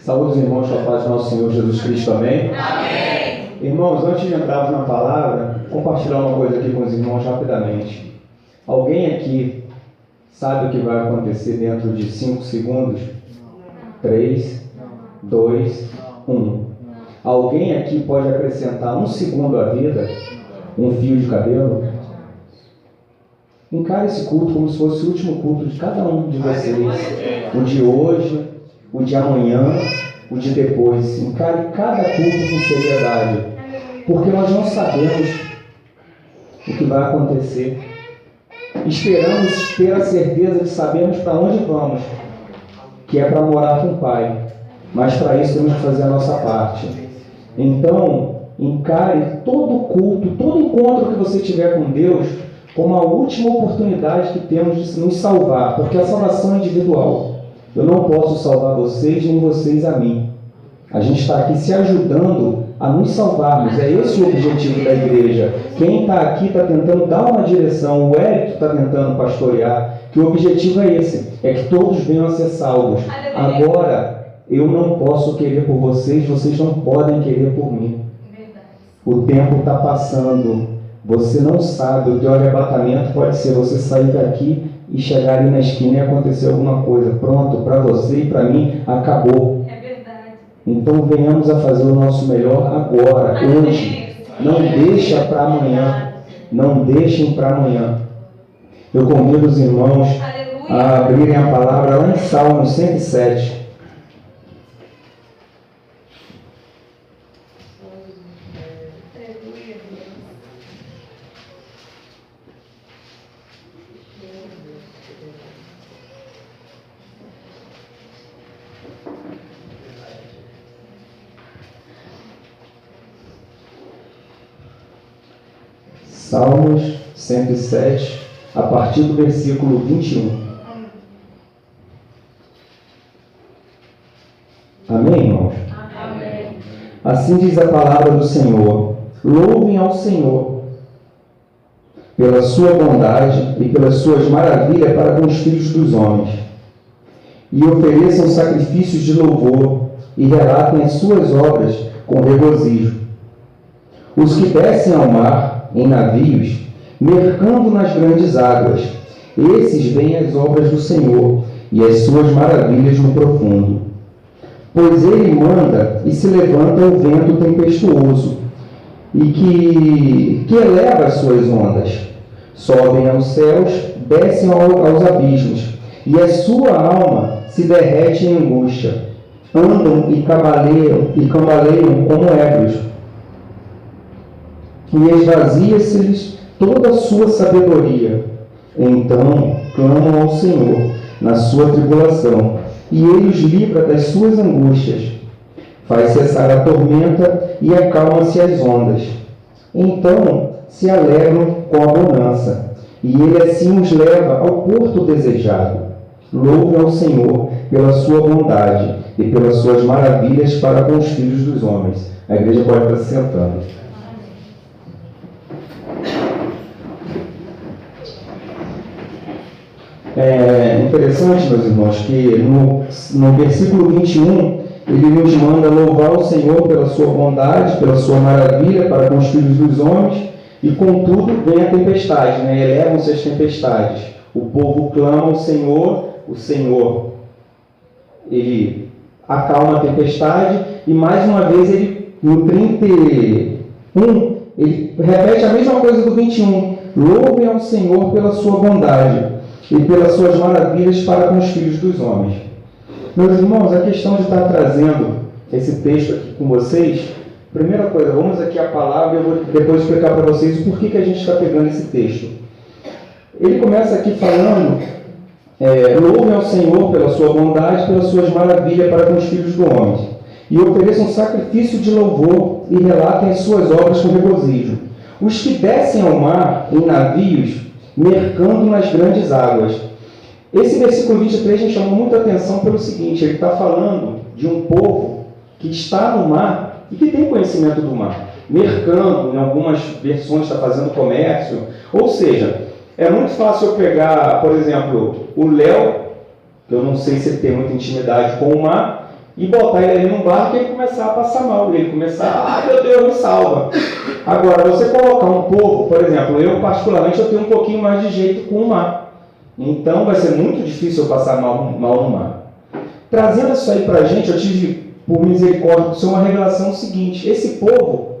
Saúde os irmãos com a paz do nosso Senhor Jesus Cristo, amém? Amém! Irmãos, antes de entrarmos na palavra, compartilhar uma coisa aqui com os irmãos rapidamente. Alguém aqui sabe o que vai acontecer dentro de 5 segundos? 3, 2, 1. Alguém aqui pode acrescentar 1 segundo à vida? Um fio de cabelo? Encare esse culto como se fosse o último culto de cada um de vocês. O de hoje, o de amanhã, o de depois. Encare cada culto com seriedade. Porque nós não sabemos o que vai acontecer. Esperamos ter a certeza de sabermos para onde vamos, que é para morar com o Pai. Mas para isso temos que fazer a nossa parte. Então, encare todo culto, todo encontro que você tiver com Deus como a última oportunidade que temos de nos salvar, porque a salvação é individual. Eu não posso salvar vocês, nem vocês a mim. A gente está aqui se ajudando a nos salvarmos. É esse o objetivo da igreja. Quem está aqui está tentando dar uma direção, o Érico está tentando pastorear, que o objetivo é esse, é que todos venham a ser salvos. Agora, eu não posso querer por vocês, vocês não podem querer por mim. O tempo está passando. Você não sabe, o teu arrebatamento pode ser você sair daqui e chegar ali na esquina e acontecer alguma coisa. Pronto, para você e para mim, acabou. É verdade. Então venhamos a fazer o nosso melhor agora, hoje. Não deixa para amanhã. Não deixem para amanhã. Eu convido os irmãos a abrirem a palavra lá em Salmos 107. Salmos 107, a partir do versículo 21. Amém, irmãos? Amém. Assim diz a palavra do Senhor: louvem ao Senhor pela sua bondade e pelas suas maravilhas para com os filhos dos homens, e ofereçam sacrifícios de louvor e relatem as suas obras com regozijo. Os que descem ao mar em navios, mercando nas grandes águas, esses veem as obras do Senhor e as suas maravilhas no profundo. Pois ele manda e se levanta o vento tempestuoso, e que eleva as suas ondas. Sobem aos céus, descem aos abismos, e a sua alma se derrete em angústia. Andam e cambaleiam como ébrios. E esvazia-se-lhes toda a sua sabedoria. Então clamam ao Senhor na sua tribulação, e Ele os livra das suas angústias. Faz cessar a tormenta e acalma-se as ondas. Então se alegram com a bonança, e Ele assim os leva ao porto desejado. Louve ao Senhor pela sua bondade e pelas suas maravilhas para com os filhos dos homens. A igreja pode estar se sentando. É interessante, meus irmãos, que no versículo 21, ele nos manda louvar o Senhor pela sua bondade, pela sua maravilha para com os filhos dos homens, e contudo vem a tempestade, né? Elevam-se as tempestades. O povo clama ao Senhor, o Senhor, ele acalma a tempestade, e mais uma vez, ele, no 31, ele repete a mesma coisa do 21. Louvem ao Senhor pela sua bondade e pelas suas maravilhas para com os filhos dos homens. Meus irmãos, a questão de estar trazendo esse texto aqui com vocês, primeira coisa, vamos aqui à palavra e eu vou depois explicar para vocês o porquê que a gente está pegando esse texto. Ele começa aqui falando, louvem ao Senhor pela sua bondade e pelas suas maravilhas para com os filhos do homem, e ofereçam sacrifício de louvor e relatem as suas obras com regozijo. Os que descem ao mar em navios, mercando nas grandes águas. Esse versículo 23 me chamou muita atenção pelo seguinte: ele está falando de um povo que está no mar e que tem conhecimento do mar, mercando, em algumas versões está fazendo comércio, ou seja, é muito fácil eu pegar, por exemplo, o Léo, que eu não sei se ele tem muita intimidade com o mar, e botar ele ali num barco e ele começar a passar mal, ele começar, ai meu Deus, me salva. Agora, você colocar um povo, por exemplo, eu particularmente eu tenho um pouquinho mais de jeito com o mar, então vai ser muito difícil eu passar mal no mar. Trazendo isso aí para a gente, eu tive, por misericórdia do Senhor, uma revelação seguinte: esse povo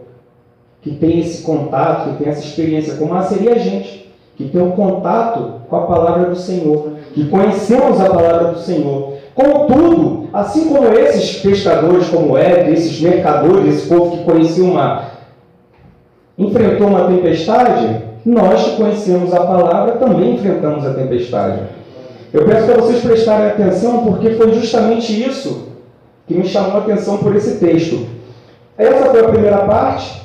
que tem esse contato, que tem essa experiência com o mar, seria a gente, que tem um contato com a palavra do Senhor, que conhecemos a palavra do Senhor. Contudo, assim como esses pescadores, como Ed, esses mercadores, esse povo que conhecia o mar, enfrentou uma tempestade, nós que conhecemos a palavra também enfrentamos a tempestade. Eu peço para vocês prestarem atenção, porque foi justamente isso que me chamou a atenção por esse texto. Essa foi a primeira parte,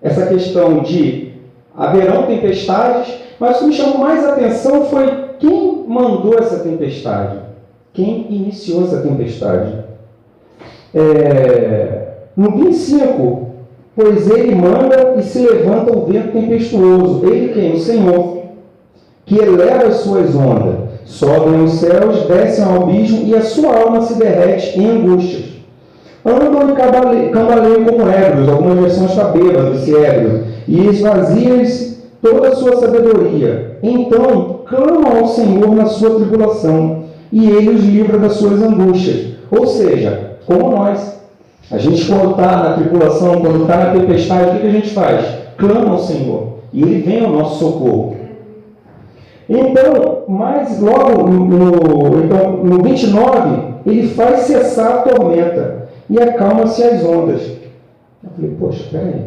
essa questão de haverão tempestades, mas o que me chamou mais a atenção foi quem mandou essa tempestade, quem iniciou essa tempestade. No 25, pois ele manda e se levanta o vento tempestuoso, ele quem? O Senhor, que eleva as suas ondas, sobem os céus, descem ao abismo e a sua alma se derrete em angústias. Andam e cambaleiam como ébrios, algumas versões está bêbado, esse ébrio, e esvaziam-se toda a sua sabedoria. Então clamam ao Senhor na sua tribulação, e ele os livra das suas angústias. Ou seja, como nós. A gente, quando está na tribulação, quando está na tempestade, o que a gente faz? Clama ao Senhor, e ele vem ao nosso socorro. Então, mas logo no 29, ele faz cessar a tormenta e acalma-se as ondas. Eu falei, poxa, peraí,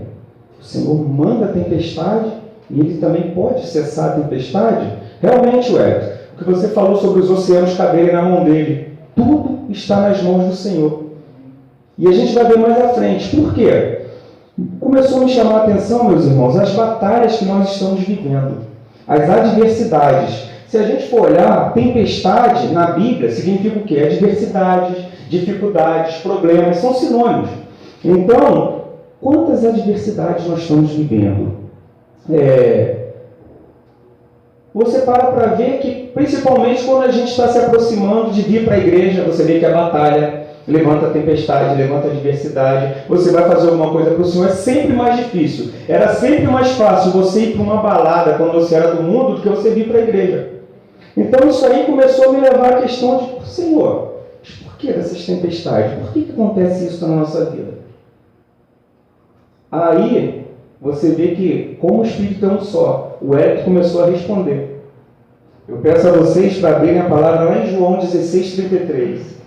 o Senhor manda a tempestade e ele também pode cessar a tempestade? Realmente, Edson, o que você falou sobre os oceanos caberem na mão dele, tudo está nas mãos do Senhor. E a gente vai ver mais à frente. Por quê? Começou a me chamar a atenção, meus irmãos, as batalhas que nós estamos vivendo. As adversidades. Se a gente for olhar, tempestade na Bíblia significa o quê? Adversidades, dificuldades, problemas, são sinônimos. Então, quantas adversidades nós estamos vivendo? Você para ver que, principalmente quando a gente está se aproximando de vir para a igreja, você vê que a batalha levanta a tempestade, levanta a adversidade, você vai fazer alguma coisa para o Senhor, é sempre mais difícil. Era sempre mais fácil você ir para uma balada quando você era do mundo do que você vir para a igreja. Então isso aí começou a me levar à questão de, Senhor, por que dessas tempestades? Por que acontece isso na nossa vida? Aí você vê que, como o Espírito é um só, o Hélio começou a responder. Eu peço a vocês para abrirem a palavra lá em João 16:33.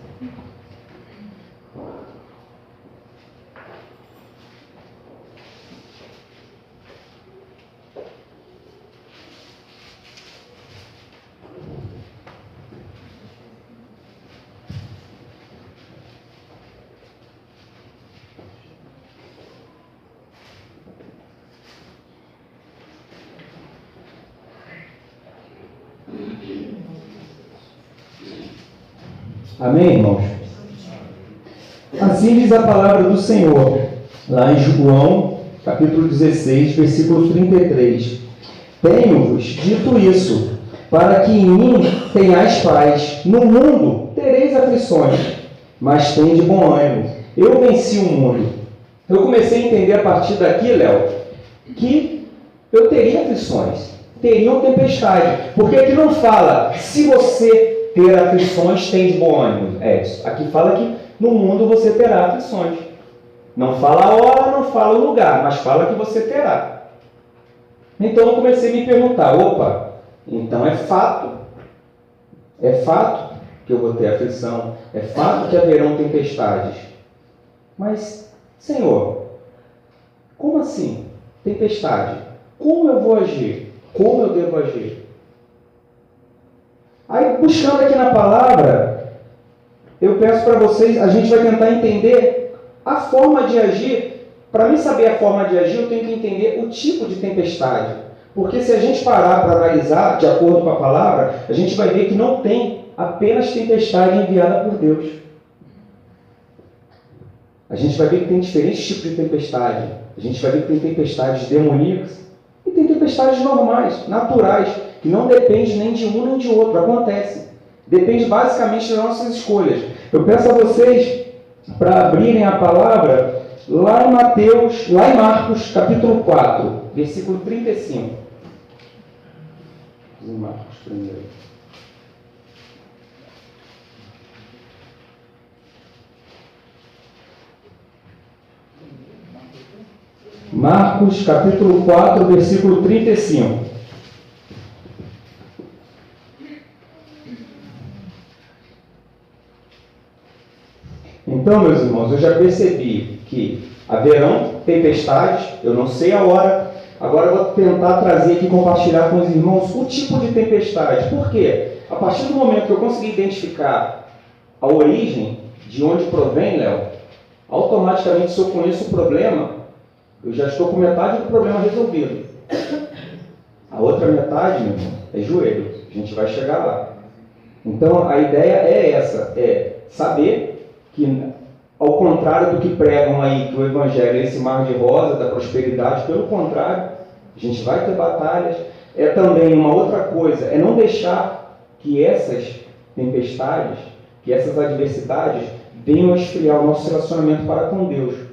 Amém, irmãos? Assim diz a palavra do Senhor, lá em João, capítulo 16, versículo 33. Tenho-vos dito isso, para que em mim tenhais paz. No mundo tereis aflições, mas tende bom ânimo. Eu venci o mundo. Eu comecei a entender a partir daqui, Léo, que eu teria aflições, teria uma tempestade. Porque aqui não fala, se você ter aflições, tem de bom ânimo. Aqui fala que no mundo você terá aflições. Não fala a hora, não fala o lugar, mas fala que você terá. Então eu comecei a me perguntar, então é fato que eu vou ter aflição, é fato que haverão tempestades. Mas, Senhor, como assim? Tempestade? Como eu vou agir? Como eu devo agir? Aí, buscando aqui na palavra, eu peço para vocês, a gente vai tentar entender a forma de agir. Para mim saber a forma de agir, eu tenho que entender o tipo de tempestade. Porque se a gente parar para analisar, de acordo com a palavra, a gente vai ver que não tem apenas tempestade enviada por Deus. A gente vai ver que tem diferentes tipos de tempestade. A gente vai ver que tem tempestades demoníacas e tem tempestades normais, naturais, que não depende nem de um nem de outro. Acontece. depende basicamente das nossas escolhas. Eu peço a vocês para abrirem a palavra lá em Marcos, capítulo 4, versículo 35. Em Marcos primeiro. Marcos, capítulo 4, versículo 35. Então, meus irmãos, eu já percebi que haverão tempestades, eu não sei a hora. Agora eu vou tentar trazer aqui, compartilhar com os irmãos o tipo de tempestade. Por quê? A partir do momento que eu consegui identificar a origem, de onde provém, Léo, automaticamente, se eu conheço o problema, eu já estou com metade do problema resolvido. A outra metade, meu irmão, é joelho. A gente vai chegar lá. Então, a ideia é essa, é saber que, ao contrário do que pregam aí, que o Evangelho é esse mar de rosa, da prosperidade, pelo contrário, a gente vai ter batalhas. É também uma outra coisa, é não deixar que essas tempestades, que essas adversidades, venham a esfriar o nosso relacionamento para com Deus.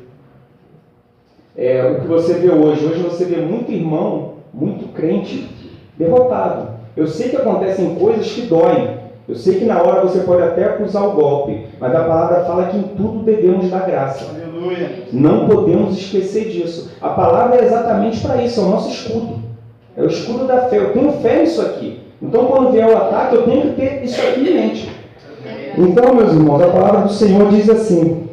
O que você vê hoje você vê muito irmão, muito crente, derrotado. Eu sei que acontecem coisas que doem, eu sei que na hora você pode até acusar o golpe, mas a palavra fala que em tudo devemos dar graça. Aleluia. Não podemos esquecer disso. A palavra é exatamente para isso, é o nosso escudo. É o escudo da fé. Eu tenho fé nisso aqui. Então, quando vier o ataque, eu tenho que ter isso aqui em mente. Então, meus irmãos, a palavra do Senhor diz assim: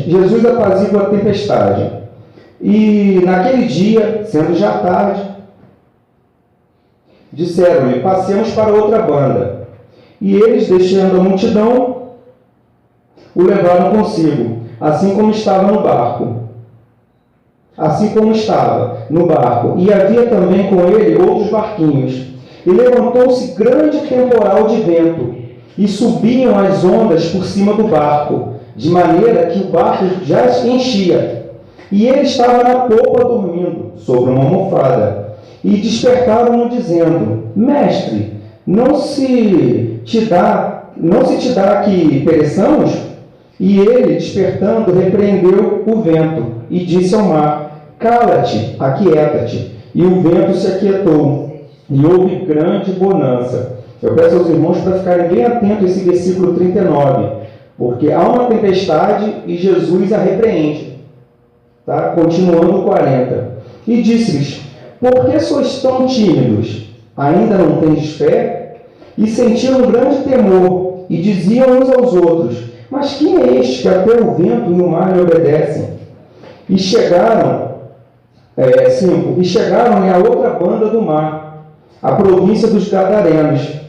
Jesus apazigua a tempestade. E naquele dia, sendo já tarde, disseram-lhe: passemos para outra banda. E eles, deixando a multidão, o levaram consigo, assim como estava no barco. E havia também com ele outros barquinhos. E levantou-se grande temporal de vento, e subiam as ondas por cima do barco, de maneira que o barco já se enchia. E ele estava na popa dormindo, sobre uma almofada. E despertaram-no, dizendo: Mestre, não se te dá que pereçamos? E ele, despertando, repreendeu o vento e disse ao mar: Cala-te, aquieta-te. E o vento se aquietou, e houve grande bonança. Eu peço aos irmãos para ficarem bem atentos a esse versículo 39, porque há uma tempestade e Jesus a repreende. Tá? Continuando o 40. E disse-lhes: Por que sois tão tímidos? Ainda não tendes fé? E sentiram um grande temor, e diziam uns aos outros: Mas quem é este que até o vento e o mar lhe obedecem? E chegaram à outra banda do mar, a província dos Gadarenos.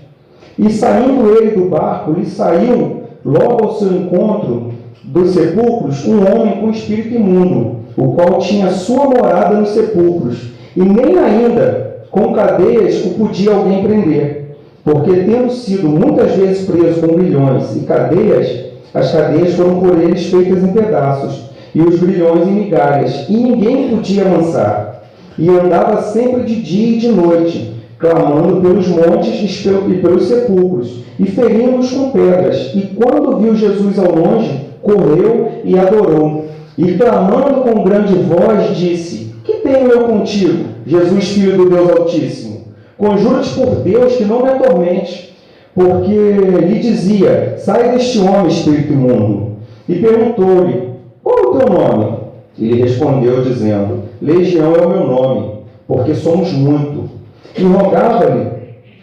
E saindo ele do barco, lhe saiu logo ao seu encontro dos sepulcros um homem com espírito imundo, o qual tinha sua morada nos sepulcros, e nem ainda com cadeias o podia alguém prender, porque tendo sido muitas vezes preso com grilhões e cadeias, as cadeias foram por eles feitas em pedaços, e os grilhões em migalhas, e ninguém podia amansar. E andava sempre de dia e de noite, clamando pelos montes e pelos sepulcros, e ferindo-os com pedras. E quando viu Jesus ao longe, correu e adorou. E clamando com grande voz, disse: Que tenho eu contigo, Jesus, Filho do Deus Altíssimo? Conjuro-te por Deus que não me atormente. Porque lhe dizia: Sai deste homem, espírito imundo. E perguntou-lhe: Qual é o teu nome? E ele respondeu, dizendo: Legião é o meu nome, porque somos muito. E rogava-lhe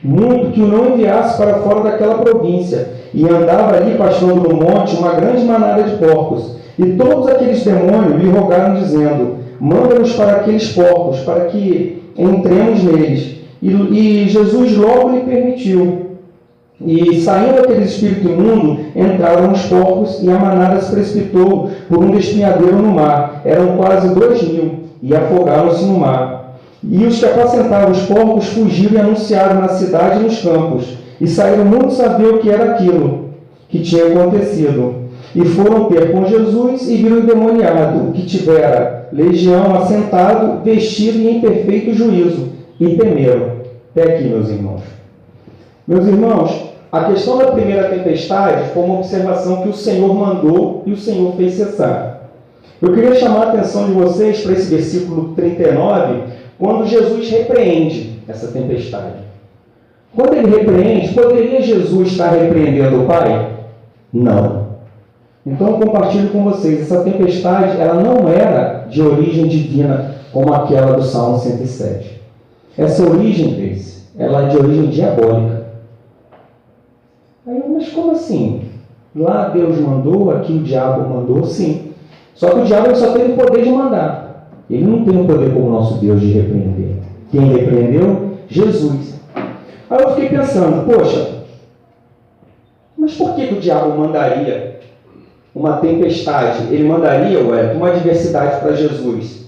muito que o não enviasse para fora daquela província. E andava ali pastando no monte uma grande manada de porcos. E todos aqueles demônios lhe rogaram, dizendo: Manda-nos para aqueles porcos, para que entremos neles. E Jesus logo lhe permitiu. E saindo aquele espírito imundo, entraram os porcos, e a manada se precipitou por um despenhadeiro no mar. Eram quase 2.000, e afogaram-se no mar. E os que apacentavam os porcos fugiram e anunciaram na cidade e nos campos. E saíram muitos a ver o que era aquilo que tinha acontecido. E foram ter com Jesus e viram o endemoniado, que tivera legião, assentado, vestido e em perfeito juízo. E temeram. Até aqui, meus irmãos. Meus irmãos, a questão da primeira tempestade foi uma observação que o Senhor mandou e o Senhor fez cessar. Eu queria chamar a atenção de vocês para esse versículo 39, quando Jesus repreende essa tempestade. Quando ele repreende, poderia Jesus estar repreendendo o Pai? Não. Então eu compartilho com vocês, essa tempestade ela não era de origem divina, como aquela do Salmo 107. Essa origem desse, ela é de origem diabólica. Aí, mas como assim? Lá Deus mandou, aqui o diabo mandou, sim. Só que o diabo só tem o poder de mandar. Ele não tem o poder como nosso Deus de repreender. Quem repreendeu? Jesus. Aí eu fiquei pensando, poxa, mas por que o diabo mandaria uma tempestade? Ele mandaria, uma adversidade para Jesus.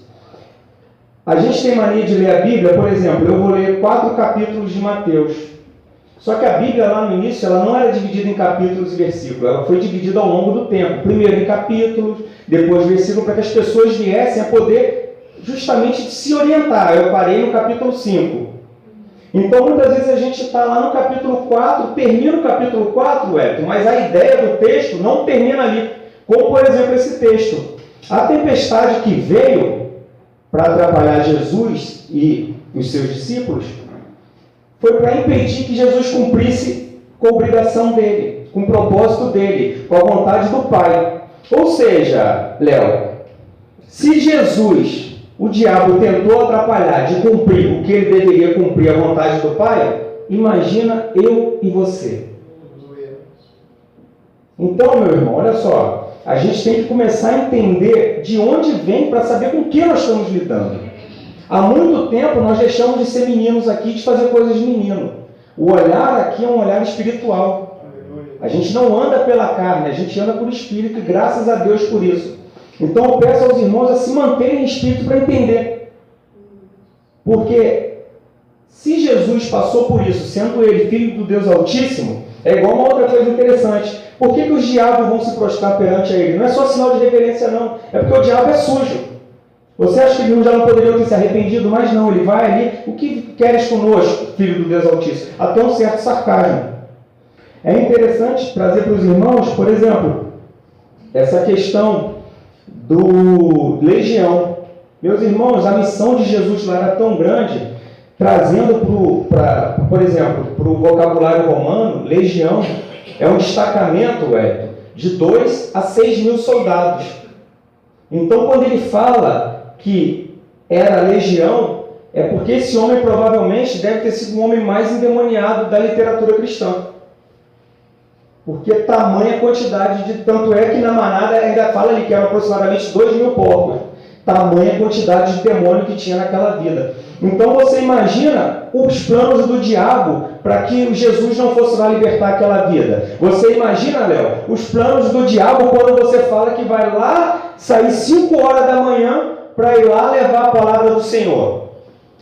A gente tem mania de ler a Bíblia, por exemplo, eu vou ler 4 capítulos de Mateus. Só que a Bíblia lá no início, ela não era dividida em capítulos e versículos, ela foi dividida ao longo do tempo. Primeiro em capítulos, depois versículos, para que as pessoas viessem a poder justamente se orientar. Eu parei no capítulo 5. Então, muitas vezes a gente está lá no capítulo 4, termina o capítulo 4, mas a ideia do texto não termina ali. Como, por exemplo, esse texto. A tempestade que veio para atrapalhar Jesus e os seus discípulos foi para impedir que Jesus cumprisse com a obrigação dele, com o propósito dele, com a vontade do Pai. Ou seja, Léo, se Jesus, o diabo, tentou atrapalhar de cumprir o que ele deveria cumprir, a vontade do Pai, imagina eu e você. Então, meu irmão, olha só, a gente tem que começar a entender de onde vem para saber com o que nós estamos lidando. Há muito tempo nós deixamos de ser meninos aqui, de fazer coisas de menino. O olhar aqui é um olhar espiritual. A gente não anda pela carne, a gente anda por espírito, e graças a Deus por isso. Então eu peço aos irmãos a se manterem em espírito para entender. Porque se Jesus passou por isso, sendo ele filho do Deus Altíssimo, é igual uma outra coisa interessante. Por que os diabos vão se prostrar perante a ele? Não é só sinal de reverência, não. É porque o diabo é sujo. Você acha que ele já não poderia ter se arrependido? Mas não, ele vai ali. O que queres conosco, filho do Deus Altíssimo? Até um certo sarcasmo. É interessante trazer para os irmãos, por exemplo, essa questão do legião. Meus irmãos, a missão de Jesus lá era tão grande, trazendo por exemplo, para o vocabulário romano, legião é um destacamento, de 2 a 6 mil soldados. Então, quando ele fala que era legião, é porque esse homem provavelmente deve ter sido o homem mais endemoniado da literatura cristã. Porque tamanha quantidade de... Tanto é que na manada ainda fala ali que eram aproximadamente 2 mil porcos. Tamanha quantidade de demônio que tinha naquela vida. Então você imagina os planos do diabo para que Jesus não fosse lá libertar aquela vida. Você imagina, Léo, os planos do diabo quando você fala que vai lá sair 5 horas da manhã para ir lá levar a palavra do Senhor.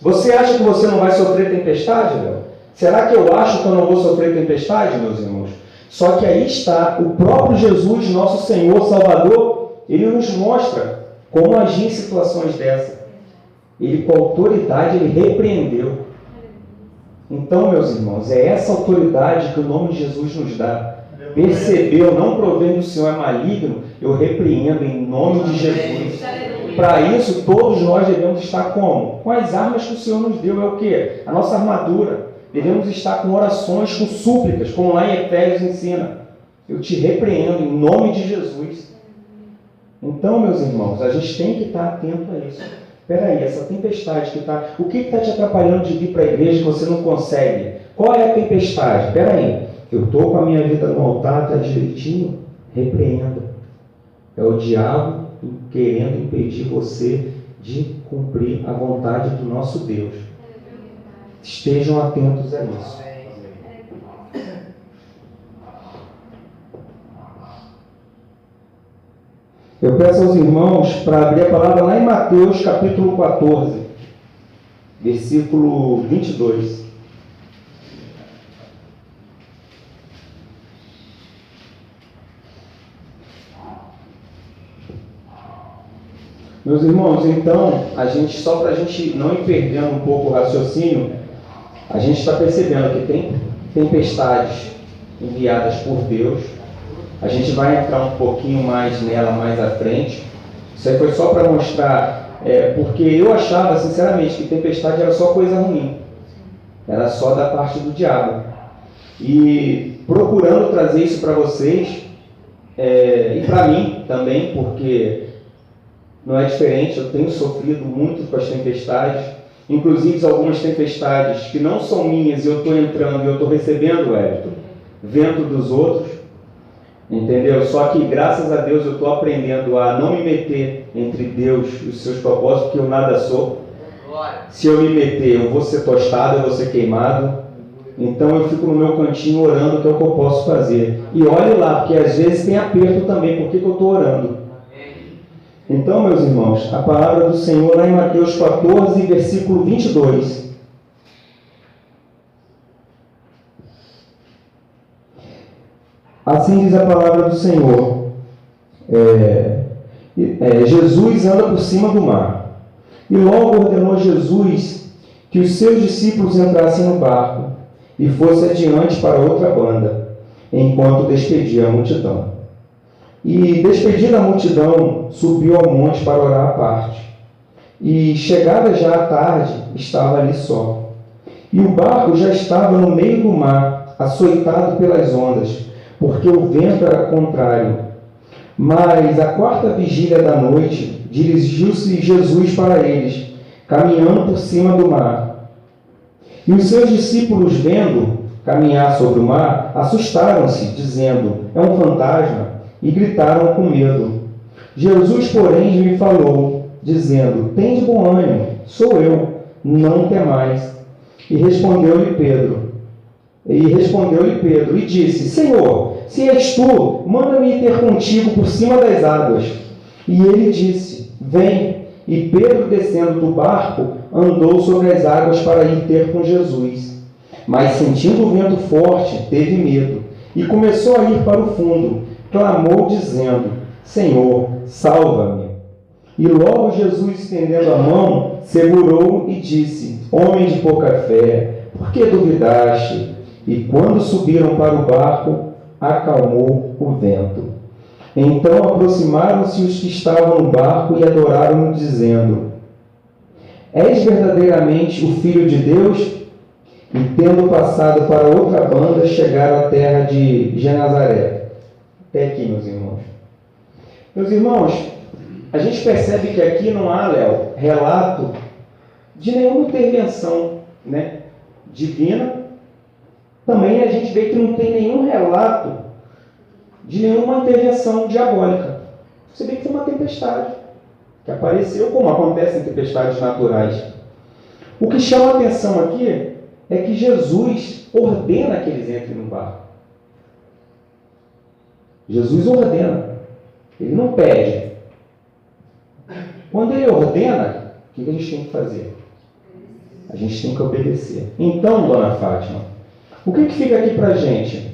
Você acha que você não vai sofrer tempestade, Léo? Será que eu acho que eu não vou sofrer tempestade, meus irmãos? Só que aí está o próprio Jesus, nosso Senhor, Salvador, ele nos mostra como agir em situações dessas. Ele, com autoridade, ele repreendeu. Então, meus irmãos, é essa autoridade que o nome de Jesus nos dá. Percebeu, não provém do Senhor é maligno, eu repreendo em nome de Jesus. Para isso, todos nós devemos estar como? Com as armas que o Senhor nos deu. É o quê? A nossa armadura. Devemos estar com orações, com súplicas, como lá em Efésios ensina. Eu te repreendo em nome de Jesus. Então, meus irmãos, a gente tem que estar atento a isso. Espera aí, essa tempestade que está... O que está te atrapalhando de vir para a igreja que você não consegue? Qual é a tempestade? Espera aí, eu estou com a minha vida no altar, está direitinho? Repreenda. É o diabo querendo impedir você de cumprir a vontade do nosso Deus. Estejam atentos a isso. Eu peço aos irmãos para abrir a palavra lá em Mateus capítulo 14, versículo 22. Meus irmãos, então, só para a gente não ir perdendo um pouco o raciocínio, a gente está percebendo que tem tempestades enviadas por Deus. A gente vai entrar um pouquinho mais nela mais à frente. Isso aí foi só para mostrar, porque eu achava, sinceramente, que tempestade era só coisa ruim. Era só da parte do diabo. E procurando trazer isso para vocês, e para mim também, porque não é diferente, eu tenho sofrido muito com as tempestades, inclusive algumas tempestades que não são minhas e eu estou entrando e eu estou recebendo vento dos outros, entendeu? Só que graças a Deus eu estou aprendendo a não me meter entre Deus e os seus propósitos, porque eu nada sou. Se eu me meter, eu vou ser tostado, eu vou ser queimado. Então eu fico no meu cantinho orando, que é o que eu posso fazer. E olhe lá, porque às vezes tem aperto também, por que eu estou orando? Então, meus irmãos, a palavra do Senhor lá em Mateus 14, versículo 22. Assim diz a palavra do Senhor. Jesus anda por cima do mar. E logo ordenou Jesus que os seus discípulos entrassem no barco e fosse adiante para outra banda, enquanto despedia a multidão. E despedida a multidão, subiu ao monte para orar à parte. E chegada já a tarde, estava ali só. E o barco já estava no meio do mar, açoitado pelas ondas, porque o vento era contrário. Mas à quarta vigília da noite, dirigiu-se Jesus para eles, caminhando por cima do mar. E os seus discípulos, vendo caminhar sobre o mar, assustaram-se, dizendo: é um fantasma, e gritaram com medo. Jesus, porém, lhe falou, dizendo: tende bom ânimo, sou eu, não temais. E respondeu-lhe Pedro, e disse: Senhor, se és tu, manda-me ir ter contigo por cima das águas. E ele disse: vem. E Pedro, descendo do barco, andou sobre as águas para ir ter com Jesus. Mas, sentindo o vento forte, teve medo, e começou a ir para o fundo. Clamou, dizendo: Senhor, salva-me. E logo Jesus, estendendo a mão, segurou e disse: homem de pouca fé, por que duvidaste? E quando subiram para o barco, acalmou o vento. Então aproximaram-se os que estavam no barco e adoraram-no, dizendo: és verdadeiramente o Filho de Deus? E tendo passado para outra banda, chegaram à terra de Genazaré. Até aqui, meus irmãos. Meus irmãos, a gente percebe que aqui não há, relato de nenhuma intervenção, divina. Também a gente vê que não tem nenhum relato de nenhuma intervenção diabólica. Você vê que foi uma tempestade que apareceu, como acontece em tempestades naturais. O que chama a atenção aqui é que Jesus ordena que eles entrem no barco. Jesus ordena, ele não pede. Quando ele ordena, o que a gente tem que fazer? A gente tem que obedecer. Então, dona Fátima, o que fica aqui para a gente?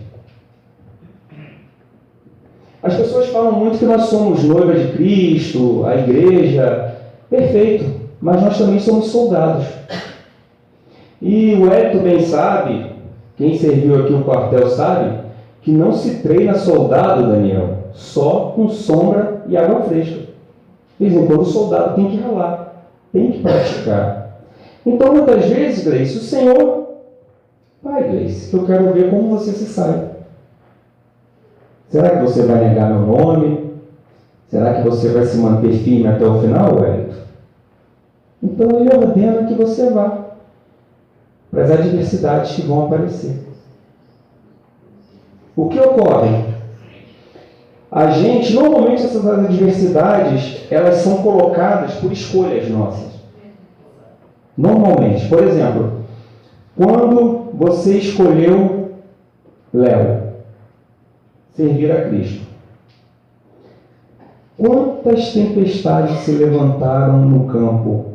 As pessoas falam muito que nós somos noiva de Cristo, a igreja, perfeito, mas nós também somos soldados. E o Hélito bem sabe, quem serviu aqui o quartel sabe, que não se treina soldado, Daniel, só com sombra e água fresca. De vez em quando o soldado tem que ralar, tem que praticar. Então, muitas vezes, Gleice, o Senhor, pai, Gleice, eu quero ver como você se sai. Será que você vai negar meu nome? Será que você vai se manter firme até o final, Hélito? Então ele ordena que você vá para as adversidades que vão aparecer. O que ocorre? A gente, normalmente essas adversidades, elas são colocadas por escolhas nossas. Normalmente, por exemplo, quando você escolheu Léo, servir a Cristo. Quantas tempestades se levantaram no campo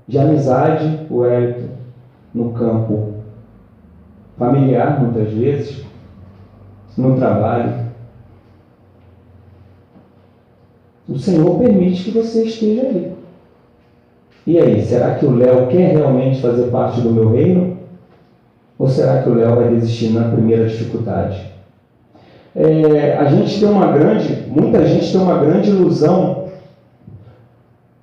de amizade, o Hélito, no campo familiar, muitas vezes, no trabalho. O Senhor permite que você esteja ali. E aí, será que o Léo quer realmente fazer parte do meu reino? Ou será que o Léo vai desistir na primeira dificuldade? Muita gente tem uma grande ilusão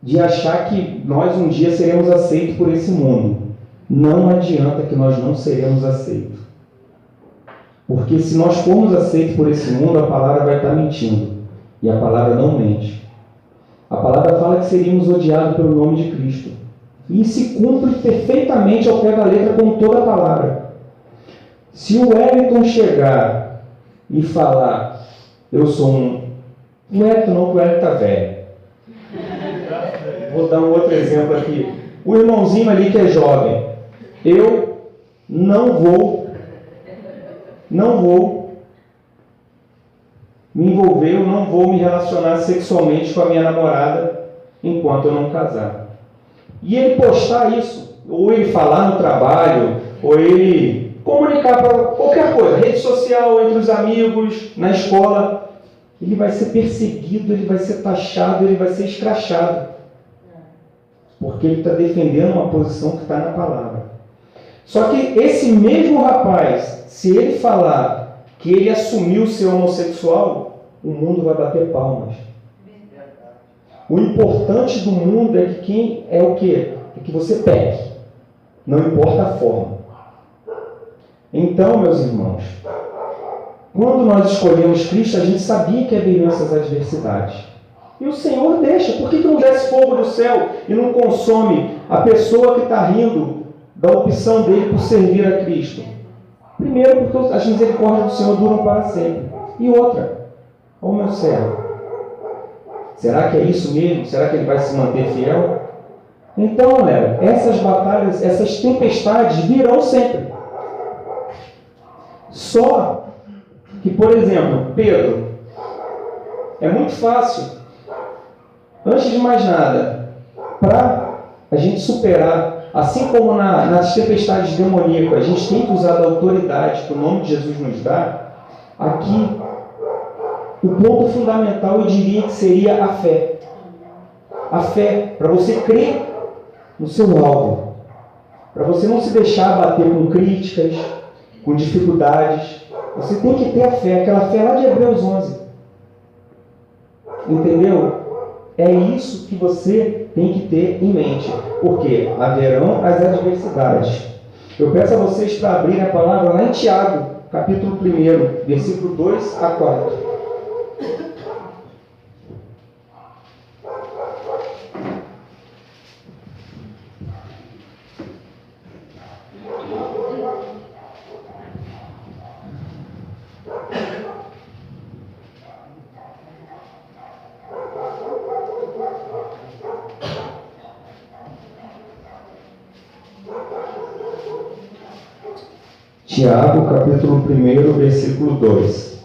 de achar que nós um dia seremos aceitos por esse mundo. Não adianta que nós não seremos aceitos. Porque se nós formos aceitos por esse mundo, a palavra vai estar mentindo. E a palavra não mente. A palavra fala que seríamos odiados pelo nome de Cristo. E se cumpre perfeitamente ao pé da letra com toda a palavra. Se o Wellington chegar e falar, eu sou um... Não é não, que o Wellington está velho. Vou dar um outro exemplo aqui. O irmãozinho ali que é jovem. Eu não vou me envolver, eu não vou me relacionar sexualmente com a minha namorada enquanto eu não casar. E ele postar isso, ou ele falar no trabalho, ou ele comunicar para qualquer coisa, rede social, entre os amigos, na escola, ele vai ser perseguido, ele vai ser taxado, ele vai ser escrachado. Porque ele está defendendo uma posição que está na palavra. Só que esse mesmo rapaz, se ele falar que ele assumiu ser homossexual, o mundo vai bater palmas. O importante do mundo é que quem é o quê? É que você pegue. Não importa a forma. Então, meus irmãos, quando nós escolhemos Cristo, a gente sabia que haveriam essas adversidades. E o Senhor deixa. Por que não desce fogo do céu e não consome a pessoa que está rindo da opção dele por servir a Cristo? Primeiro, porque as misericórdias do Senhor duram para sempre. E outra, ó meu servo, será que é isso mesmo? Será que ele vai se manter fiel? Então, Léo, essas batalhas, essas tempestades virão sempre. Só que, por exemplo, Pedro, é muito fácil. Antes de mais nada, para a gente superar, assim como nas tempestades demoníacas, a gente tem que usar a autoridade que o nome de Jesus nos dá, aqui, o ponto fundamental eu diria que seria a fé. A fé, para você crer no seu alvo. Para você não se deixar abater com críticas, com dificuldades. Você tem que ter a fé, aquela fé lá de Hebreus 11. Entendeu? É isso que você tem que ter em mente, porque haverão as adversidades. Eu peço a vocês para abrirem a palavra lá em Tiago, capítulo 1, versículo 2 a 4. Tiago, capítulo 1, versículo 2.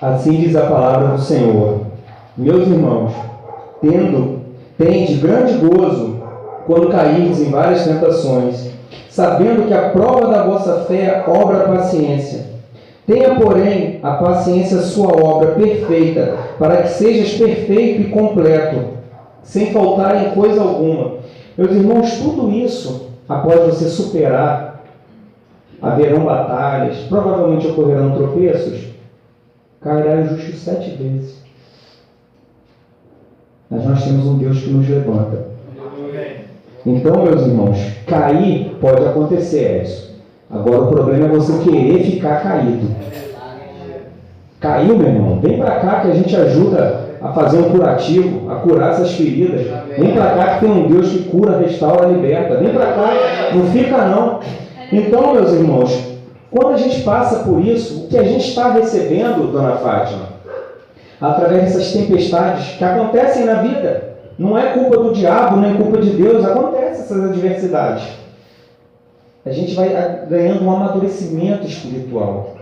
Assim diz a palavra do Senhor: meus irmãos, tende grande gozo quando cairdes em várias tentações, sabendo que a prova da vossa fé obra a paciência. Tenha, porém, a paciência sua obra perfeita, para que sejas perfeito e completo, sem faltar em coisa alguma. Meus irmãos, tudo isso, após você superar, haverão batalhas, provavelmente ocorrerão tropeços, cairá o justo 7 vezes. Mas nós temos um Deus que nos levanta. Então, meus irmãos, cair pode acontecer, Edson. Agora o problema é você querer ficar caído. Caiu, meu irmão? Vem para cá que a gente ajuda a fazer um curativo, a curar essas feridas. Vem para cá que tem um Deus que cura, restaura, liberta. Vem para cá, não fica não. Então, meus irmãos, quando a gente passa por isso, o que a gente está recebendo, dona Fátima, através dessas tempestades que acontecem na vida, não é culpa do diabo, nem culpa de Deus, acontecem essas adversidades. A gente vai ganhando um amadurecimento espiritual.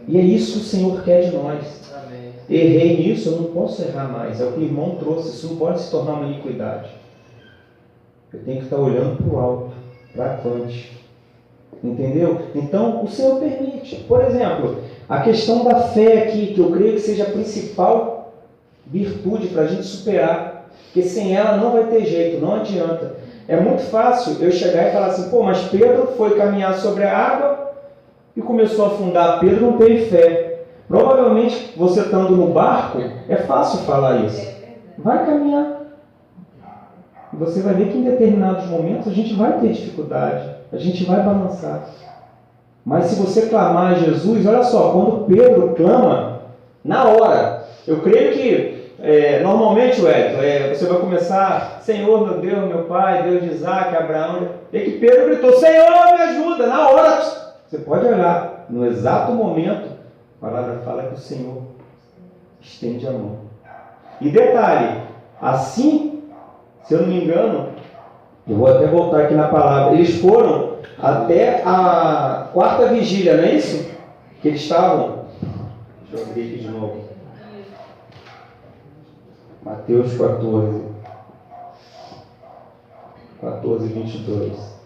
E é isso que o Senhor quer de nós. Errei nisso, eu não posso errar mais. É o que o irmão trouxe, isso não pode se tornar uma iniquidade. Eu tenho que estar olhando para o alto, para frente. Entendeu? Então, o Senhor permite. Por exemplo, a questão da fé aqui, que eu creio que seja a principal virtude para a gente superar. Porque sem ela não vai ter jeito, não adianta. É muito fácil eu chegar e falar assim, pô, mas Pedro foi caminhar sobre a água e começou a afundar. Pedro não teve fé. Provavelmente, você estando no barco, é fácil falar isso. Vai caminhar. E você vai ver que em determinados momentos a gente vai ter dificuldade, a gente vai balançar. Mas se você clamar a Jesus, olha só, quando Pedro clama, na hora, eu creio que normalmente, você vai começar, Senhor, meu Deus, meu Pai, Deus de Isaac, Abraão, e que Pedro gritou, Senhor, me ajuda, na hora. Você pode olhar, no exato momento, a palavra fala que o Senhor estende a mão. E detalhe, assim, se eu não me engano, eu vou até voltar aqui na palavra, eles foram até a quarta vigília, não é isso? Que eles estavam. Deixa eu abrir aqui de novo. Mateus 14, 22.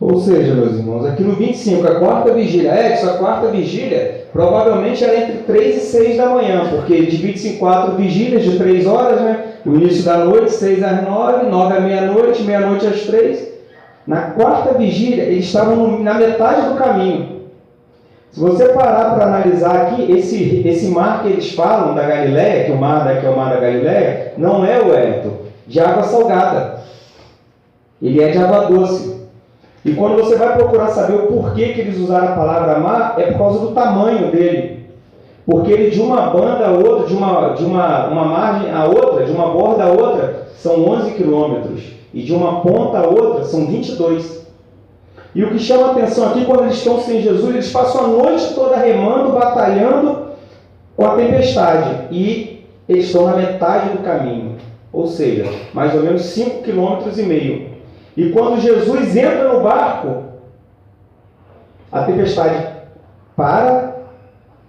Ou seja, meus irmãos, aqui no 25, a quarta vigília, essa quarta vigília provavelmente era entre 3 e 6 da manhã, porque divide-se em 4 vigílias de 3 horas, né? O início da noite, 6 às 9, 9 à meia-noite, meia-noite às 3. Na quarta vigília, eles estavam na metade do caminho. Se você parar para analisar aqui, esse mar que eles falam da Galileia, que é o mar da Galileia, não é o Wellington, de água salgada. Ele é de água doce. E quando você vai procurar saber o porquê que eles usaram a palavra mar, é por causa do tamanho dele. Porque ele de uma banda a outra, de uma margem a outra, de uma borda a outra, são 11 quilômetros. E de uma ponta a outra, são 22. E o que chama a atenção aqui, quando eles estão sem Jesus, eles passam a noite toda remando, batalhando com a tempestade. E eles estão na metade do caminho. Ou seja, mais ou menos 5,5 km. E quando Jesus entra no barco, a tempestade para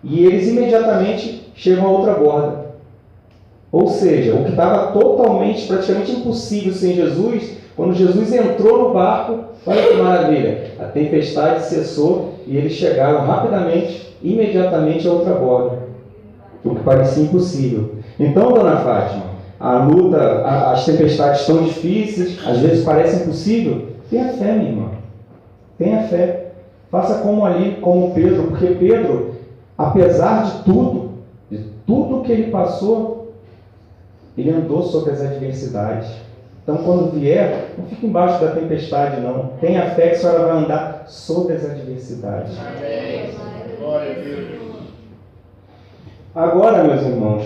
e eles imediatamente chegam a outra borda. Ou seja, o que estava praticamente impossível sem Jesus, quando Jesus entrou no barco, olha que maravilha, a tempestade cessou e eles chegaram rapidamente, imediatamente a outra borda. O que parecia impossível. Então, dona Fátima, a luta, as tempestades tão difíceis, às vezes parece impossível. Tenha fé, minha irmã. Tenha fé. Faça como Pedro, porque Pedro, apesar de tudo que ele passou, ele andou sobre as adversidades. Então, quando vier, não fique embaixo da tempestade, não. Tenha fé que a senhora vai andar sobre as adversidades. Amém. Glória a Deus. Agora, meus irmãos,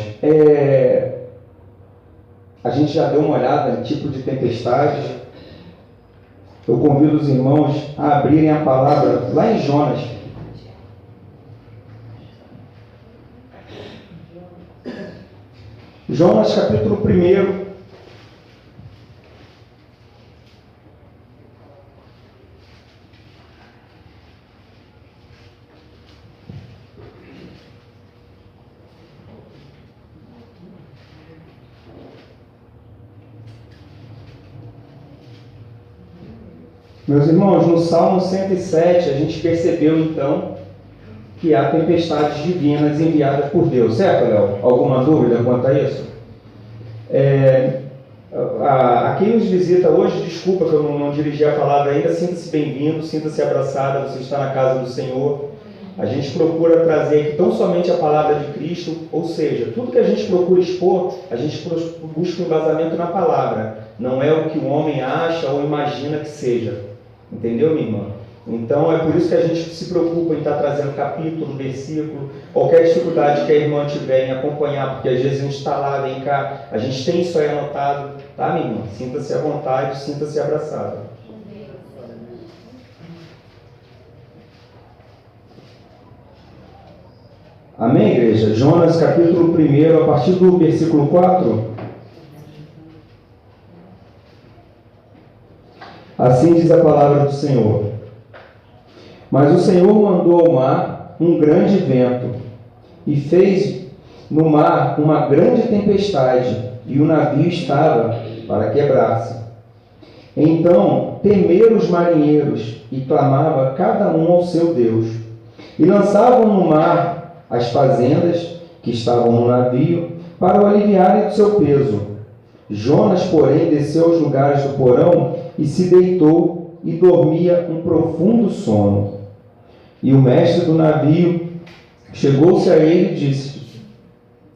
a gente já deu uma olhada no tipo de tempestade. Eu convido os irmãos a abrirem a palavra lá em Jonas. Jonas, capítulo 1. Meus irmãos, no Salmo 107, a gente percebeu então que há tempestades divinas enviadas por Deus, certo, Léo? Alguma dúvida quanto a isso? A quem nos visita hoje, desculpa que eu não dirigi a palavra ainda, sinta-se bem-vindo, sinta-se abraçada, você está na casa do Senhor. A gente procura trazer aqui tão somente a palavra de Cristo, ou seja, tudo que a gente procura expor, a gente busca um embasamento na palavra, não é o que o homem acha ou imagina que seja. Entendeu, minha irmã? Então é por isso que a gente se preocupa em estar trazendo capítulo, versículo, qualquer dificuldade que a irmã tiver em acompanhar, porque às vezes a gente está lá, vem cá, a gente tem isso aí anotado, tá, minha irmã? Sinta-se à vontade, sinta-se abraçada. Amém, igreja? Jonas, capítulo 1, a partir do versículo 4. Assim diz a palavra do Senhor. Mas o Senhor mandou ao mar um grande vento, e fez no mar uma grande tempestade, e o navio estava para quebrar-se. Então temeram os marinheiros, e clamava cada um ao seu Deus. E lançavam no mar as fazendas que estavam no navio, para o aliviarem do seu peso. Jonas, porém, desceu aos lugares do porão, e se deitou, e dormia um profundo sono. E o mestre do navio chegou-se a ele e disse: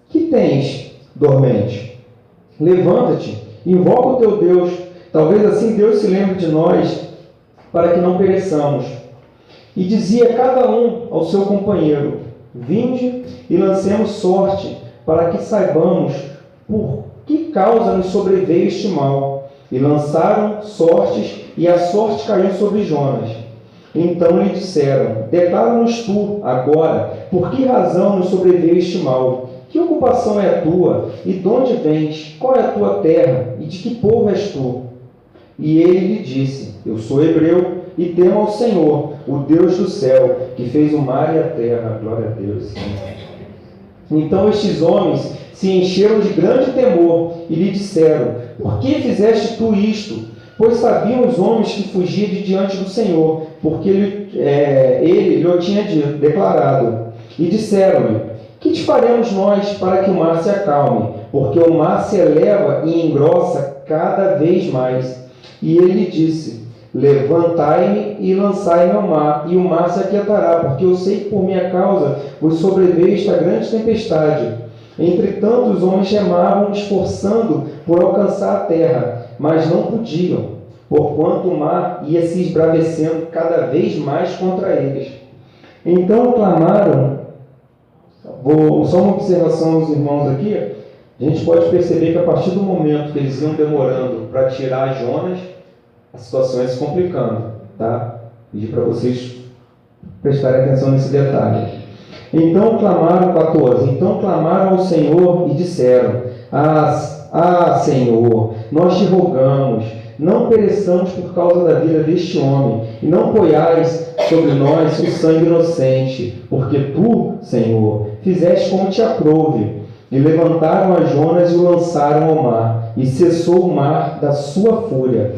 Que tens, dormente? Levanta-te, invoca o teu Deus, talvez assim Deus se lembre de nós, para que não pereçamos. E dizia cada um ao seu companheiro: Vinde e lancemos sorte, para que saibamos por que causa nos sobreveio este mal. E lançaram sortes, e a sorte caiu sobre Jonas. Então lhe disseram: Declara-nos tu, agora, por que razão nos sobreveio este mal? Que ocupação é a tua? E de onde vens? Qual é a tua terra? E de que povo és tu? E ele lhe disse: Eu sou hebreu, e temo ao Senhor, o Deus do céu, que fez o mar e a terra. Glória a Deus. Então estes homens se encheram de grande temor, e lhe disseram: Por que fizeste tu isto? Pois sabiam os homens que fugia de diante do Senhor, porque ele lhe tinha declarado. E disseram-lhe: Que te faremos nós para que o mar se acalme? Porque o mar se eleva e engrossa cada vez mais. E ele lhe disse: Levantai-me e lançai-me ao mar, e o mar se aquietará, porque eu sei que por minha causa vos sobreveio esta grande tempestade. Entretanto, os homens remavam, esforçando por alcançar a terra, mas não podiam, porquanto o mar ia se esbravecendo cada vez mais contra eles. Então clamaram. Só uma observação aos irmãos aqui. A gente pode perceber que a partir do momento que eles iam demorando para tirar Jonas, a situação ia se complicando, tá? Pedi para vocês prestarem atenção nesse detalhe. Então clamaram, 14, então clamaram ao Senhor e disseram: Senhor, nós te rogamos, não pereçamos por causa da vida deste homem, e não ponhais sobre nós o sangue inocente, porque tu, Senhor, fizeste como te aprouve. E levantaram a Jonas e o lançaram ao mar, e cessou o mar da sua fúria.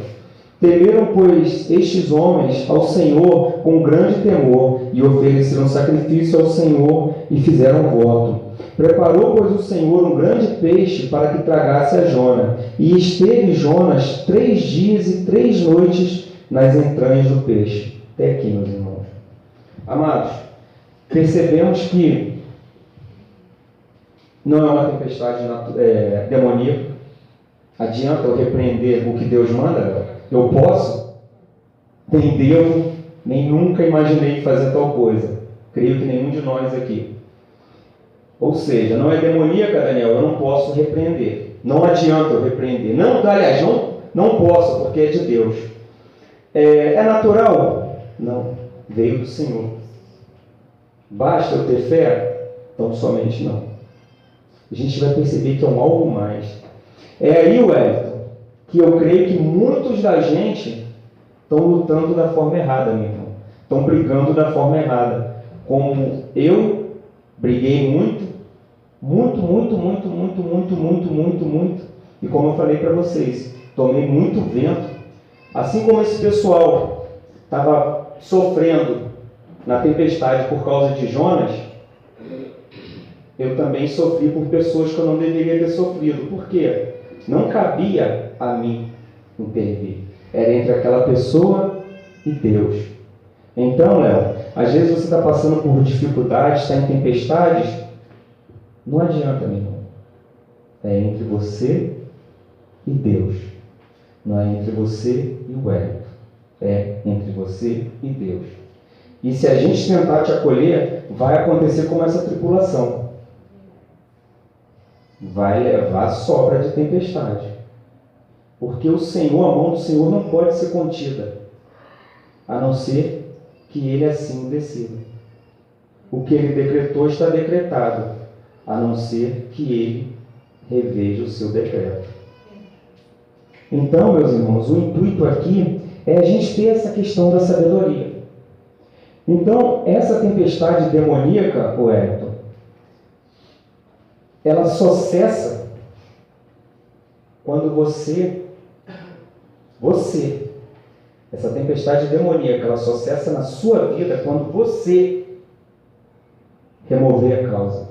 Temeram, pois, estes homens ao Senhor com grande temor, e ofereceram sacrifício ao Senhor, e fizeram voto. Preparou, pois, o Senhor um grande peixe para que tragasse a Jonas, e esteve Jonas 3 dias e 3 noites nas entranhas do peixe. Até aqui, meus irmãos. Amados, percebemos que não é uma tempestade demoníaca. Adianta eu repreender o que Deus manda? Eu posso? Nem devo, nem nunca imaginei fazer tal coisa. Creio que nenhum de nós aqui. Ou seja, não é demoníaca, Daniel, eu não posso repreender. Não adianta eu repreender. Não, aliás, não posso, porque é de Deus. É natural? Não. Veio do Senhor. Basta eu ter fé? Então somente não. A gente vai perceber que é um algo mais. É aí, Wellington, que eu creio que muitos da gente estão lutando da forma errada, meu irmão. Estão brigando da forma errada. Como eu briguei muito. E como eu falei para vocês, tomei muito vento. Assim como esse pessoal estava sofrendo na tempestade por causa de Jonas, eu também sofri por pessoas que eu não deveria ter sofrido. Por quê? Não cabia a mim intervir. Era entre aquela pessoa e Deus. Então, Léo, às vezes você está passando por dificuldades, está em tempestades. Não adianta, meu irmão. É entre você e Deus. Não é entre você e o Wellington. É entre você e Deus. E se a gente tentar te acolher, vai acontecer como essa tripulação. Vai levar sobra de tempestade. Porque o Senhor, a mão do Senhor não pode ser contida, a não ser que Ele assim o decida. O que Ele decretou está decretado. a não ser que ele reveja o seu decreto. Então, meus irmãos, o intuito aqui é a gente ter essa questão da sabedoria. Então, essa tempestade demoníaca, o Hélio, ela só cessa quando essa tempestade demoníaca, ela só cessa na sua vida quando você remover a causa.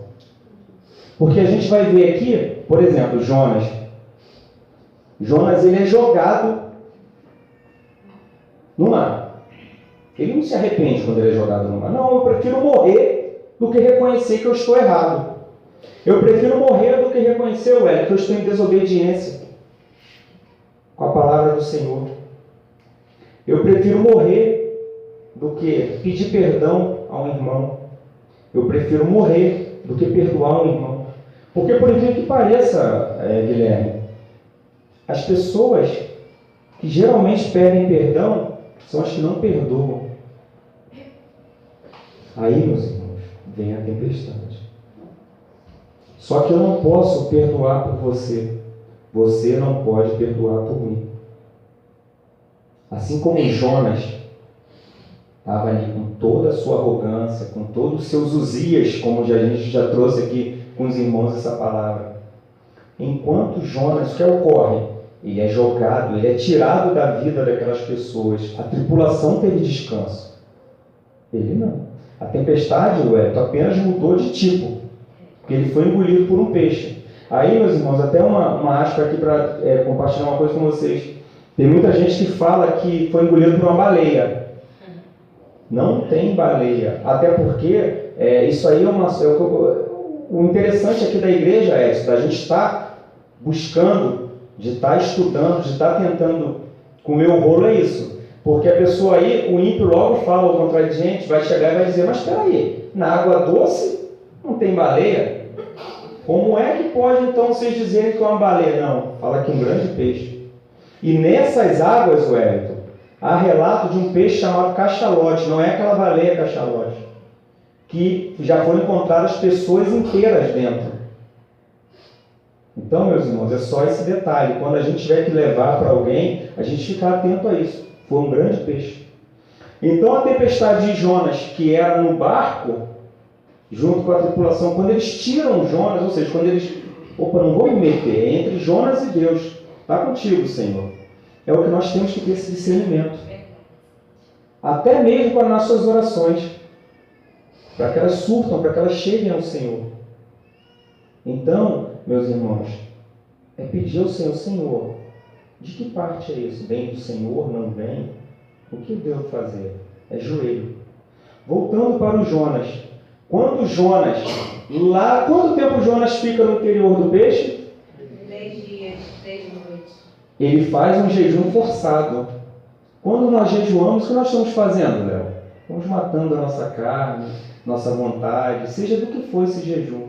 Porque a gente vai ver aqui, por exemplo, Jonas. Jonas, ele é jogado no mar. Ele não se arrepende quando ele é jogado no mar. Não, eu prefiro morrer do que reconhecer que eu estou errado. Eu prefiro morrer do que reconhecer, que eu estou em desobediência com a palavra do Senhor. Eu prefiro morrer do que pedir perdão a um irmão. Eu prefiro morrer do que perdoar um irmão. Porque, por incrível que pareça, Guilherme, as pessoas que geralmente pedem perdão são as que não perdoam. Aí, meus irmãos, vem a tempestade. Só que eu não posso perdoar por você. Você não pode perdoar por mim. Assim como Jonas estava ali com toda a sua arrogância, com todos os seus Uzias, como a gente já trouxe aqui com os irmãos essa palavra. Enquanto Jonas, o que ocorre? Ele é jogado, ele é tirado da vida daquelas pessoas. A tripulação teve descanso. Ele não. A tempestade, apenas mudou de tipo. Porque ele foi engolido por um peixe. Aí, meus irmãos, até uma aspa aqui para compartilhar uma coisa com vocês. Tem muita gente que fala que foi engolido por uma baleia. Não tem baleia. Até porque isso aí o interessante aqui da igreja é isso, da gente estar buscando, de estar estudando, de estar tentando comer o rolo, é isso. Porque a pessoa aí, o ímpio logo fala, o contradigente, vai chegar e vai dizer, mas espera aí, na água doce não tem baleia? Como é que pode então vocês dizerem que é uma baleia? Não, fala que é um grande peixe. E nessas águas, Wellington, há relato de um peixe chamado cachalote, não é aquela baleia cachalote, que já foram encontradas pessoas inteiras dentro. Então, meus irmãos, é só esse detalhe. Quando a gente tiver que levar para alguém, a gente ficar atento a isso. Foi um grande peixe. Então, a tempestade de Jonas, que era no barco, junto com a tripulação, quando eles tiram Jonas, ou seja, quando eles... Opa, não vou me meter, é entre Jonas e Deus. Está contigo, Senhor. É o que nós temos que ter esse discernimento. Até mesmo com as nossas orações. Para que elas surtam, para que elas cheguem ao Senhor. Então, meus irmãos, é pedir ao Senhor, Senhor, de que parte é isso? Vem do Senhor, não vem? O que devo fazer? É joelho. Voltando para o Jonas. Quando Jonas, quanto tempo Jonas fica no interior do peixe? 3 dias, 3 noites. Ele faz um jejum forçado. Quando nós jejuamos, o que nós estamos fazendo, Léo? Estamos matando a nossa carne, nossa vontade, seja do que for esse jejum.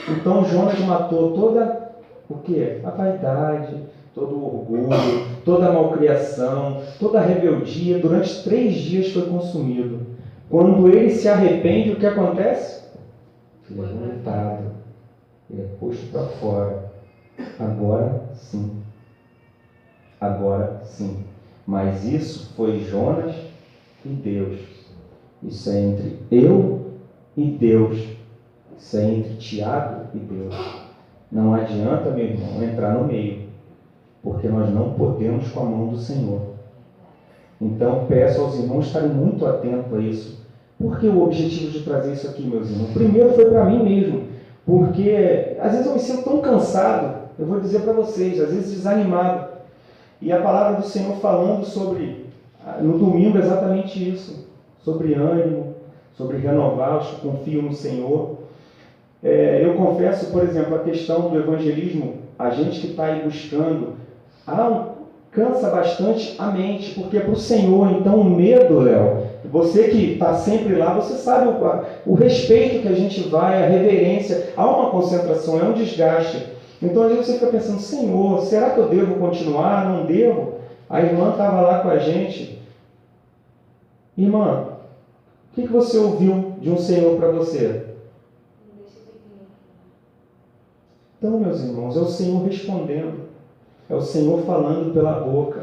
Então Jonas matou toda o quê? A vaidade, todo o orgulho, toda a malcriação, toda a rebeldia, durante 3 dias foi consumido. Quando ele se arrepende, o que acontece? Ele é vomitado, ele é posto para fora. Agora sim. Agora sim. Mas isso foi Jonas e Deus. Isso é entre eu e Deus. Isso é entre Tiago e Deus. Não adianta, meu irmão, entrar no meio, porque nós não podemos com a mão do Senhor. Então, peço aos irmãos estarem muito atentos a isso. Por que o objetivo de trazer isso aqui, meus irmãos? Primeiro foi para mim mesmo, porque às vezes eu me sinto tão cansado, eu vou dizer para vocês, às vezes desanimado. E a palavra do Senhor falando sobre, no domingo, exatamente isso, sobre ânimo, sobre renovar os que confiam no Senhor. Eu confesso, por exemplo, a questão do evangelismo, a gente que está aí buscando, cansa bastante a mente, porque é para o Senhor. Então o medo, Léo, você que está sempre lá, você sabe o respeito que a gente vai, a reverência, há uma concentração, é um desgaste. Então às vezes você fica pensando, Senhor, será que eu devo continuar? Não devo? A irmã estava lá com a gente. Irmã, o que você ouviu de um Senhor para você? Então, meus irmãos, é o Senhor respondendo, é o Senhor falando pela boca.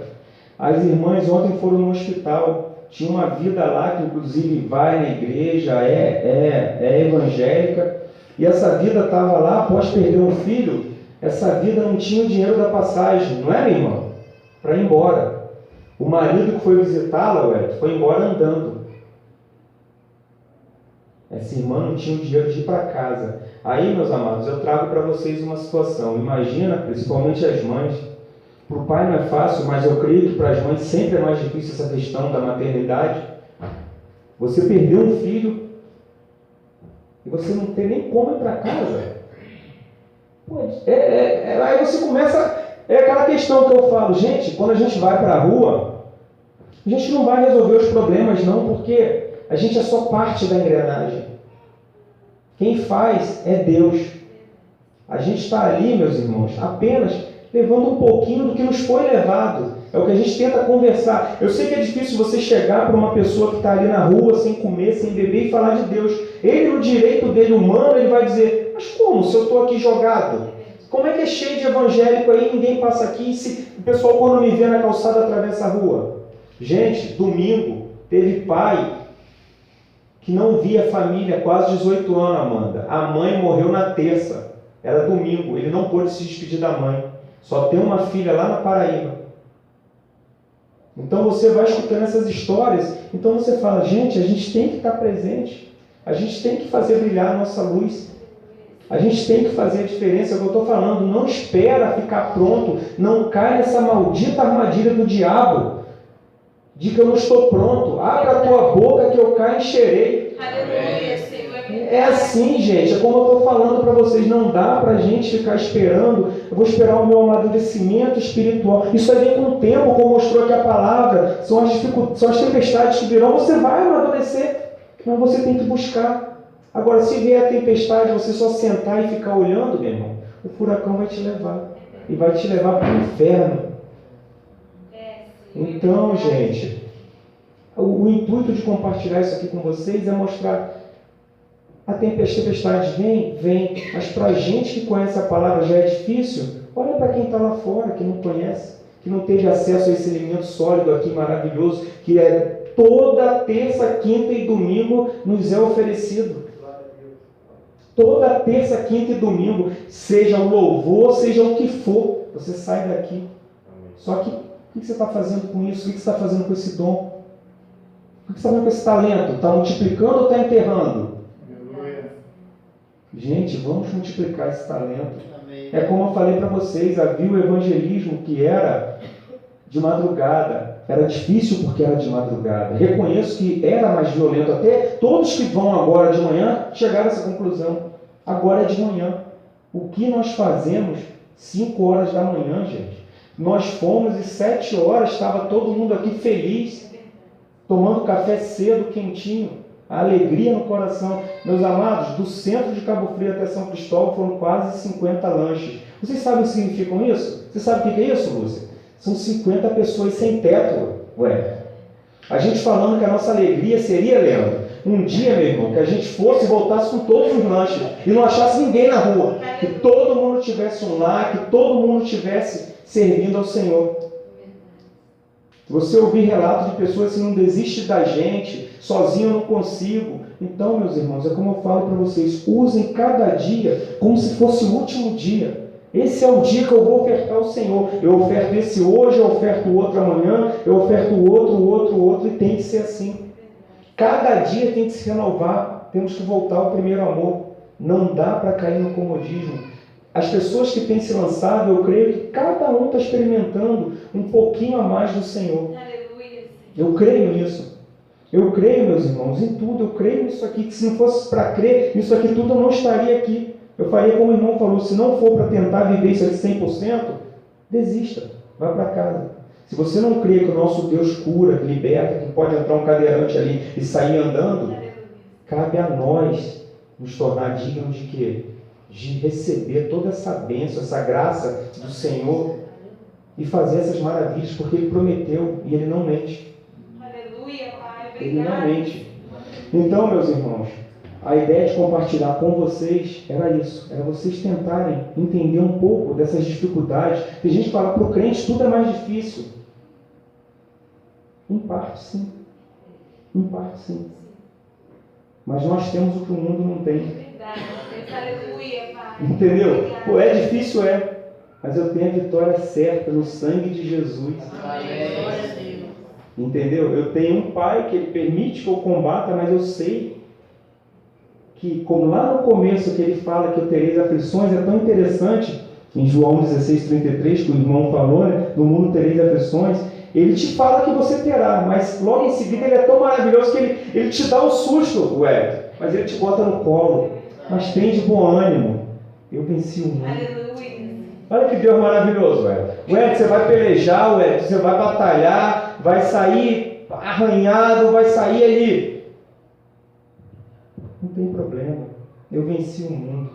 As irmãs ontem foram no hospital, tinha uma vida lá que inclusive vai na igreja, é evangélica, e essa vida estava lá, após perder um filho, essa vida não tinha o dinheiro da passagem, não é, minha irmã? Para ir embora. O marido que foi visitá-la, foi embora andando. Essa irmã não tinha o dinheiro de ir para casa. Aí, meus amados, eu trago para vocês uma situação. Imagina, principalmente as mães, para o pai não é fácil, mas eu creio que para as mães sempre é mais difícil essa questão da maternidade. Você perdeu um filho e você não tem nem como ir para casa. Aí você começa... É aquela questão que eu falo, gente, quando a gente vai para a rua, a gente não vai resolver os problemas não, porque a gente é só parte da engrenagem. Quem faz é Deus. A gente está ali, meus irmãos, apenas levando um pouquinho do que nos foi levado. É o que a gente tenta conversar. Eu sei que é difícil você chegar para uma pessoa que está ali na rua, sem comer, sem beber, e falar de Deus. Ele, no direito dele humano, ele vai dizer, mas como, se eu estou aqui jogado? Como é que é cheio de evangélico aí, ninguém passa aqui, se o pessoal quando me vê na calçada atravessa a rua? Gente, domingo, teve pai que não via a família há quase 18 anos, Amanda. A mãe morreu na terça, era domingo, ele não pôde se despedir da mãe. Só tem uma filha lá na Paraíba. Então você vai escutando essas histórias, então você fala, gente, a gente tem que estar presente, a gente tem que fazer brilhar a nossa luz. A gente tem que fazer a diferença, é o que eu estou falando. Não espera ficar pronto, não cai nessa maldita armadilha do diabo de que eu não estou pronto. Abra a tua boca que eu caio e encherei. Aleluia, Senhor. É assim, gente, é como eu estou falando para vocês, não dá para a gente ficar esperando, eu vou esperar o meu amadurecimento espiritual. Isso aí vem com o tempo, como mostrou aqui a palavra, são as tempestades que virão, você vai amadurecer, mas você tem que buscar. Agora, se vier a tempestade, você só sentar e ficar olhando, meu irmão, o furacão vai te levar. E vai te levar para o inferno. Então, gente, o intuito de compartilhar isso aqui com vocês é mostrar a tempestade vem, mas para a gente que conhece a palavra já é difícil. Olha para quem está lá fora, que não conhece, que não teve acesso a esse alimento sólido aqui maravilhoso, que é toda terça, quinta e domingo nos é oferecido. Toda terça, quinta e domingo, seja o louvor, seja o que for, você sai daqui. Só que, o que você está fazendo com isso? O que você está fazendo com esse dom? O que você está fazendo com esse talento? Está multiplicando ou está enterrando? Gente, vamos multiplicar esse talento. É como eu falei para vocês, havia o evangelismo que era de madrugada. Era difícil porque era de madrugada. Reconheço que era mais violento. Até todos que vão agora de manhã chegaram a essa conclusão. Agora é de manhã. O que nós fazemos 5 horas da manhã, gente? Nós fomos e 7 horas estava todo mundo aqui feliz, tomando café cedo, quentinho. A alegria no coração. Meus amados, do centro de Cabo Frio até São Cristóvão foram quase 50 lanches. Vocês sabem o que significa isso? Você sabe o que é isso, Lúcia? São 50 pessoas sem teto. A gente falando que a nossa alegria seria, Leandro, um dia, meu irmão, que a gente fosse e voltasse com todos os lanches e não achasse ninguém na rua. Que todo mundo tivesse um lar, que todo mundo estivesse servindo ao Senhor. Você ouvir relatos de pessoas que não desistem da gente, sozinho eu não consigo. Então, meus irmãos, é como eu falo para vocês, usem cada dia como se fosse o último dia. Esse é o dia que eu vou ofertar ao Senhor. Eu oferto esse hoje, eu oferto o outro amanhã, eu oferto o outro, e tem que ser assim. Cada dia tem que se renovar, temos que voltar ao primeiro amor. Não dá para cair no comodismo. As pessoas que têm se lançado, eu creio que cada um está experimentando um pouquinho a mais do Senhor. Aleluia. Eu creio nisso. Eu creio, meus irmãos, em tudo. Eu creio nisso aqui, que se não fosse para crer nisso aqui tudo, eu não estaria aqui. Eu faria como o irmão falou, se não for para tentar viver isso aqui 100%, desista, vá para casa. Se você não crê que o nosso Deus cura, que liberta, que pode entrar um cadeirante ali e sair andando, cabe a nós nos tornar dignos de quê? De receber toda essa bênção, essa graça do Senhor e fazer essas maravilhas, porque Ele prometeu e Ele não mente. Aleluia, Pai. Ele não mente. Então, meus irmãos, a ideia de compartilhar com vocês era isso, era vocês tentarem entender um pouco dessas dificuldades. Tem gente que fala, para o crente tudo é mais difícil. Em parte sim, em parte sim. Mas nós temos o que o mundo não tem. Aleluia, Pai. Entendeu? Pô, é difícil, mas eu tenho a vitória certa no sangue de Jesus. Amém. Entendeu? Eu tenho um Pai que Ele permite que eu combata, mas eu sei que, como lá no começo que Ele fala que eu tereis aflições, é tão interessante, em João 16:33, que o irmão falou, né? No mundo tereis aflições. Ele te fala que você terá, mas logo em seguida Ele é tão maravilhoso que Ele te dá um susto, mas Ele te bota no colo. Mas tem de bom ânimo. Eu venci o mundo. Aleluia. Olha que Deus maravilhoso, você vai pelejar, você vai batalhar, vai sair arranhado, vai sair ali. Não tem problema. Eu venci o mundo.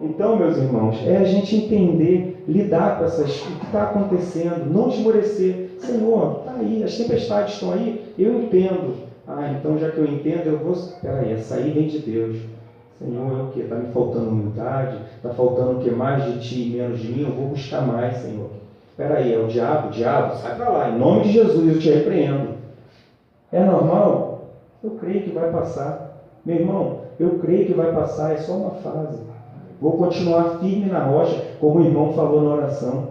Então, meus irmãos, é a gente entender, lidar com o que está acontecendo, não esmorecer. Senhor, está aí, as tempestades estão aí, eu entendo. Então já que eu entendo, eu vou... Peraí, essa aí vem de Deus. Senhor, é o quê? Está me faltando humildade? Está faltando o quê? Mais de Ti e menos de mim? Eu vou buscar mais, Senhor. Peraí, é o diabo, sai para lá. Em nome de Jesus, eu te repreendo. É normal? Eu creio que vai passar. Meu irmão, eu creio que vai passar, é só uma fase. Vou continuar firme na rocha, como o irmão falou na oração.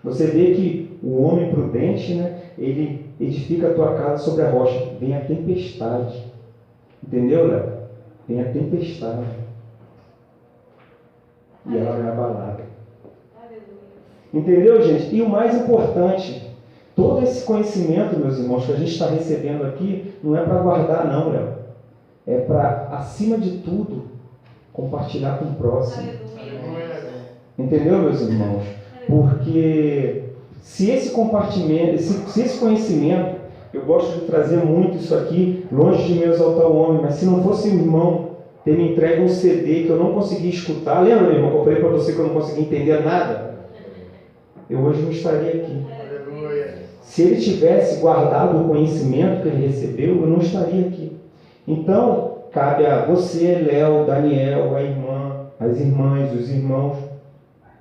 Você vê que o homem prudente, né, ele edifica a tua casa sobre a rocha. Vem a tempestade. Entendeu, Léo? Vem a tempestade. E ela é abalada. Entendeu, gente? E o mais importante, todo esse conhecimento, meus irmãos, que a gente está recebendo aqui, não é para guardar, não, Léo. É para, acima de tudo, compartilhar com o próximo. Entendeu, meus irmãos? Porque se esse compartimento, se esse conhecimento, eu gosto de trazer muito isso aqui, longe de me exaltar o homem, mas se não fosse o irmão ter me entregue um CD que eu não consegui escutar, lembra, meu irmão, que eu falei para você que eu não consegui entender nada? Eu hoje não estaria aqui. Se ele tivesse guardado o conhecimento que ele recebeu, eu não estaria aqui. Então, cabe a você, Léo, Daniel, a irmã, as irmãs, os irmãos,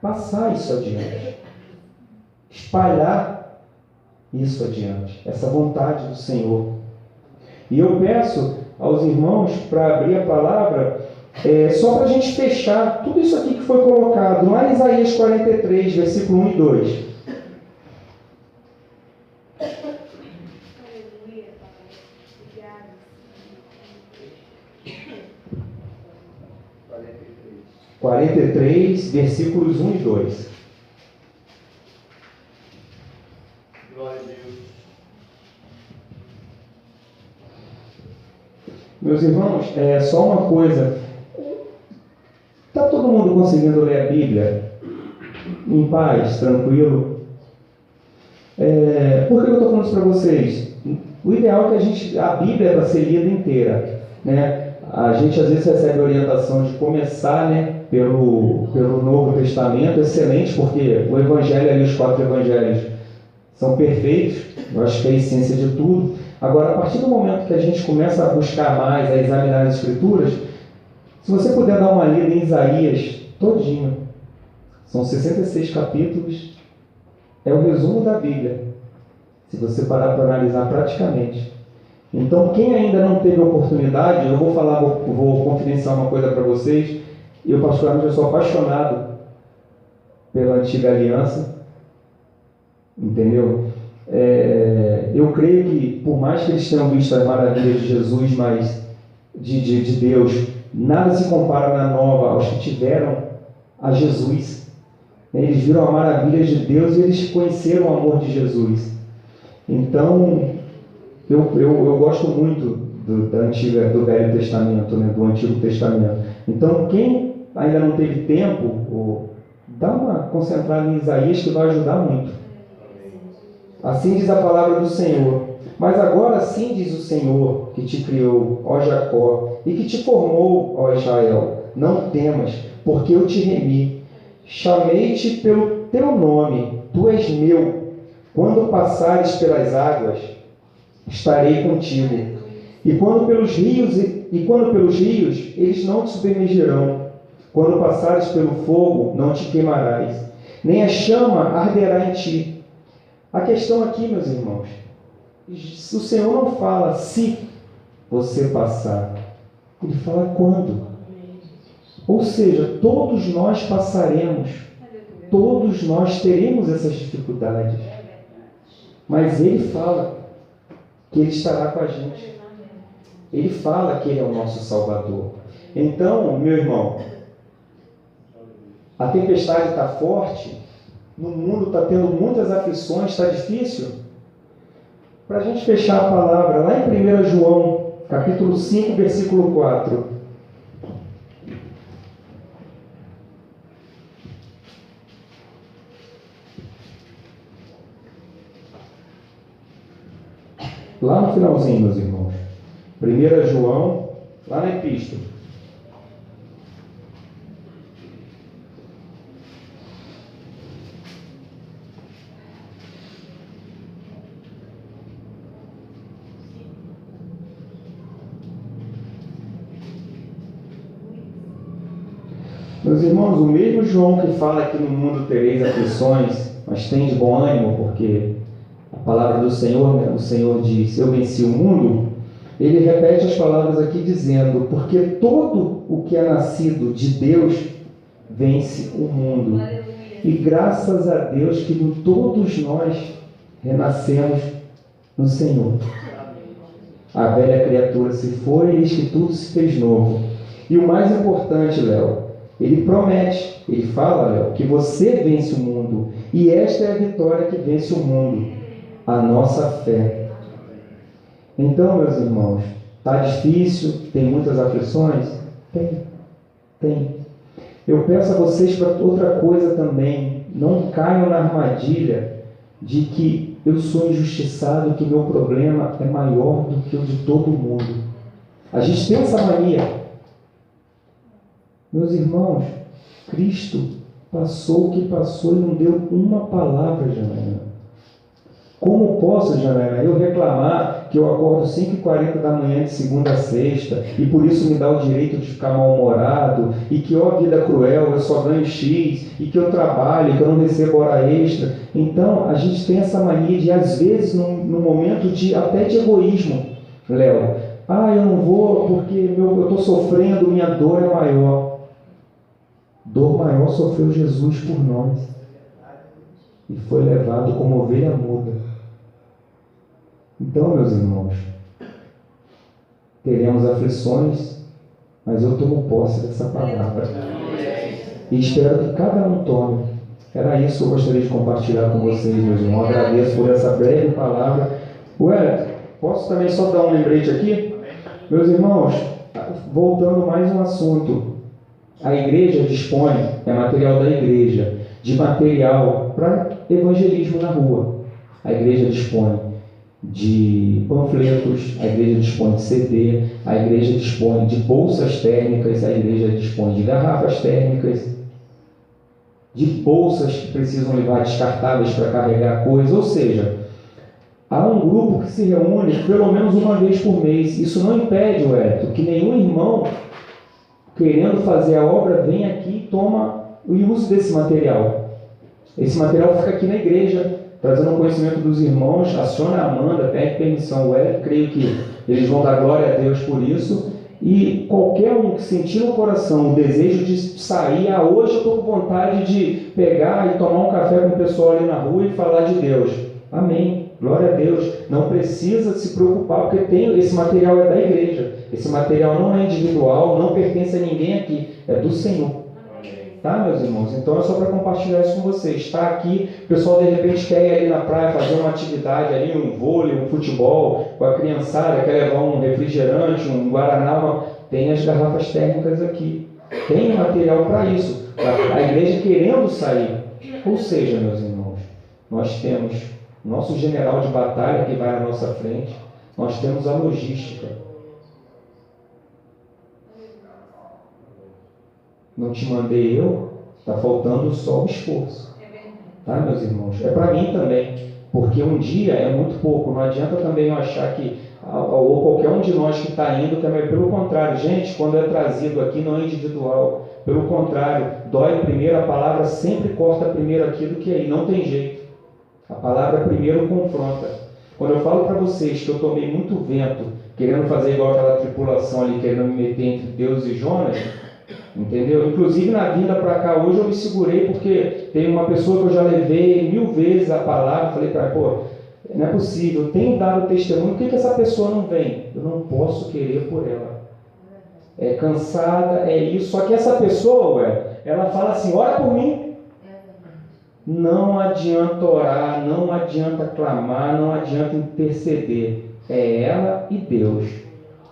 passar isso adiante. Espalhar isso adiante. Essa vontade do Senhor. E eu peço aos irmãos para abrir a palavra, só para a gente fechar tudo isso aqui que foi colocado lá em Isaías 43, versículo 1 e 2. Aleluia, Pai. Obrigado. 43, versículos 1 e 2. Glória a Deus. Meus irmãos, só uma coisa. Está todo mundo conseguindo ler a Bíblia? Em paz, tranquilo? Por que eu estou falando isso para vocês? O ideal é que a Bíblia é para ser lida inteira, né? A gente às vezes recebe a orientação de começar, né, pelo Novo Testamento, excelente, porque o Evangelho ali, os 4 Evangelhos, são perfeitos, eu acho que é a essência de tudo. Agora, a partir do momento que a gente começa a buscar mais, a examinar as Escrituras, se você puder dar uma lida em Isaías todinho, são 66 capítulos, é o resumo da Bíblia, se você parar para analisar praticamente. Então, quem ainda não teve oportunidade, eu vou confidenciar uma coisa para vocês. Eu, particularmente, sou apaixonado pela Antiga Aliança, entendeu? Eu creio que, por mais que eles tenham visto as maravilhas de Jesus, mas de Deus, nada se compara na Nova aos que tiveram a Jesus. Eles viram a maravilha de Deus e eles conheceram o amor de Jesus. Então, eu gosto muito do Velho Testamento, né, do Antigo Testamento. Então, quem ainda não teve tempo, dá uma concentrada em Isaías que vai ajudar muito. Assim diz a palavra do Senhor. Mas agora assim diz o Senhor, que te criou, ó Jacó, e que te formou, ó Israel. Não temas, porque eu te remi. Chamei-te pelo teu nome, tu és meu. Quando passares pelas águas, estarei contigo. E quando pelos rios e quando pelos rios, eles não te submergirão. Quando passares pelo fogo, não te queimarás, nem a chama arderá em ti. A questão aqui, meus irmãos, o Senhor não fala se você passar, Ele fala quando. Ou seja, todos nós passaremos, todos nós teremos essas dificuldades, mas Ele fala que Ele estará com a gente. Ele fala que Ele é o nosso Salvador. Então, meu irmão, a tempestade está forte, no mundo está tendo muitas aflições, está difícil. Para a gente fechar a palavra, lá em 1 João, capítulo 5, versículo 4. Lá no finalzinho, meus irmãos. 1 João, lá na epístola. Meus irmãos, o mesmo João que fala que no mundo tereis aflições, mas tem de bom ânimo, porque a palavra do Senhor, né, o Senhor diz, eu venci o mundo, ele repete as palavras aqui dizendo, porque todo o que é nascido de Deus vence o mundo. E graças a Deus que todos nós renascemos no Senhor. A velha criatura se foi e eis que tudo se fez novo. E o mais importante, Léo, ele promete, ele fala, Léo, que você vence o mundo. E esta é a vitória que vence o mundo, a nossa fé. Então, meus irmãos, está difícil, tem muitas aflições? Tem. Eu peço a vocês para outra coisa também, não caiam na armadilha de que eu sou injustiçado, que meu problema é maior do que o de todo mundo. A gente tem essa mania. Meus irmãos, Cristo passou o que passou e não deu uma palavra, Janaína. Como posso, Janaína, eu reclamar que eu acordo 5h40 da manhã de segunda a sexta e por isso me dá o direito de ficar mal-humorado e que, ó, vida cruel, eu só ganho X e que eu trabalho, que eu não recebo hora extra. Então, a gente tem essa mania de, às vezes, num momento até de egoísmo, Léo, eu não vou porque eu estou sofrendo, minha dor é maior. Dor maior sofreu Jesus por nós e foi levado como ovelha muda. Então, meus irmãos, teremos aflições, mas eu tomo posse dessa palavra e espero que cada um tome. Era isso que eu gostaria de compartilhar com vocês, meus irmãos. Agradeço por essa breve palavra. Wellington, posso também só dar um lembrete aqui? Meus irmãos, voltando mais um assunto. A igreja dispõe, é material da igreja, de material para evangelismo na rua. A igreja dispõe de panfletos, a igreja dispõe de CD, a igreja dispõe de bolsas térmicas, a igreja dispõe de garrafas térmicas, de bolsas que precisam levar descartáveis para carregar coisas, ou seja, há um grupo que se reúne pelo menos uma vez por mês. Isso não impede, Wellington, que nenhum irmão querendo fazer a obra, vem aqui e toma o uso desse material. Esse material fica aqui na igreja, trazendo o conhecimento dos irmãos, aciona a Amanda, pede permissão, creio que eles vão dar glória a Deus por isso, e qualquer um que sentir no coração o desejo de sair, hoje eu estou com vontade de pegar e tomar um café com o pessoal ali na rua e falar de Deus. Amém. Glória a Deus. Não precisa se preocupar, porque esse material é da igreja. Esse material não é individual, não pertence a ninguém aqui, é do Senhor. Tá, meus irmãos? Então é só para compartilhar isso com vocês. Está aqui, o pessoal de repente quer ir ali na praia fazer uma atividade ali, um vôlei, um futebol, com a criançada, quer levar um refrigerante, um guaraná, tem as garrafas térmicas aqui. Tem material para isso. A igreja querendo sair. Ou seja, meus irmãos, nós temos nosso general de batalha que vai à nossa frente, nós temos a logística. Não te mandei eu, está faltando só o esforço. Tá, meus irmãos? É para mim também, porque um dia é muito pouco. Não adianta também eu achar que ou qualquer um de nós que está indo também. Pelo contrário, gente, quando é trazido aqui não é individual. Pelo contrário, dói primeiro, a palavra sempre corta primeiro aquilo que é, e não tem jeito. A palavra primeiro confronta. Quando eu falo para vocês que eu tomei muito vento, querendo fazer igual aquela tripulação ali, querendo me meter entre Deus e Jonas, entendeu? Inclusive na vinda para cá hoje eu me segurei, porque tem uma pessoa que eu já levei 1000 vezes a palavra, falei para ela, pô, não é possível, eu tenho dado testemunho, por que essa pessoa não vem? Eu não posso querer por ela. É cansada, é isso. Só que essa pessoa, ela fala assim, ora por mim. Não adianta orar, não adianta clamar, não adianta interceder. É ela e Deus.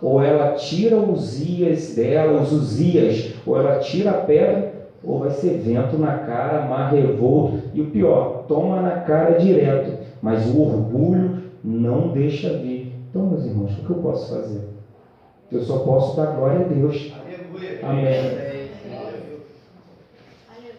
Ou ela tira os Uzias dela, os Uzias, ou ela tira a pedra, ou vai ser vento na cara, mar revolto. E o pior, toma na cara direto. Mas o orgulho não deixa vir. Então, meus irmãos, o que eu posso fazer? Eu só posso dar glória a Deus. Aleluia. Amém.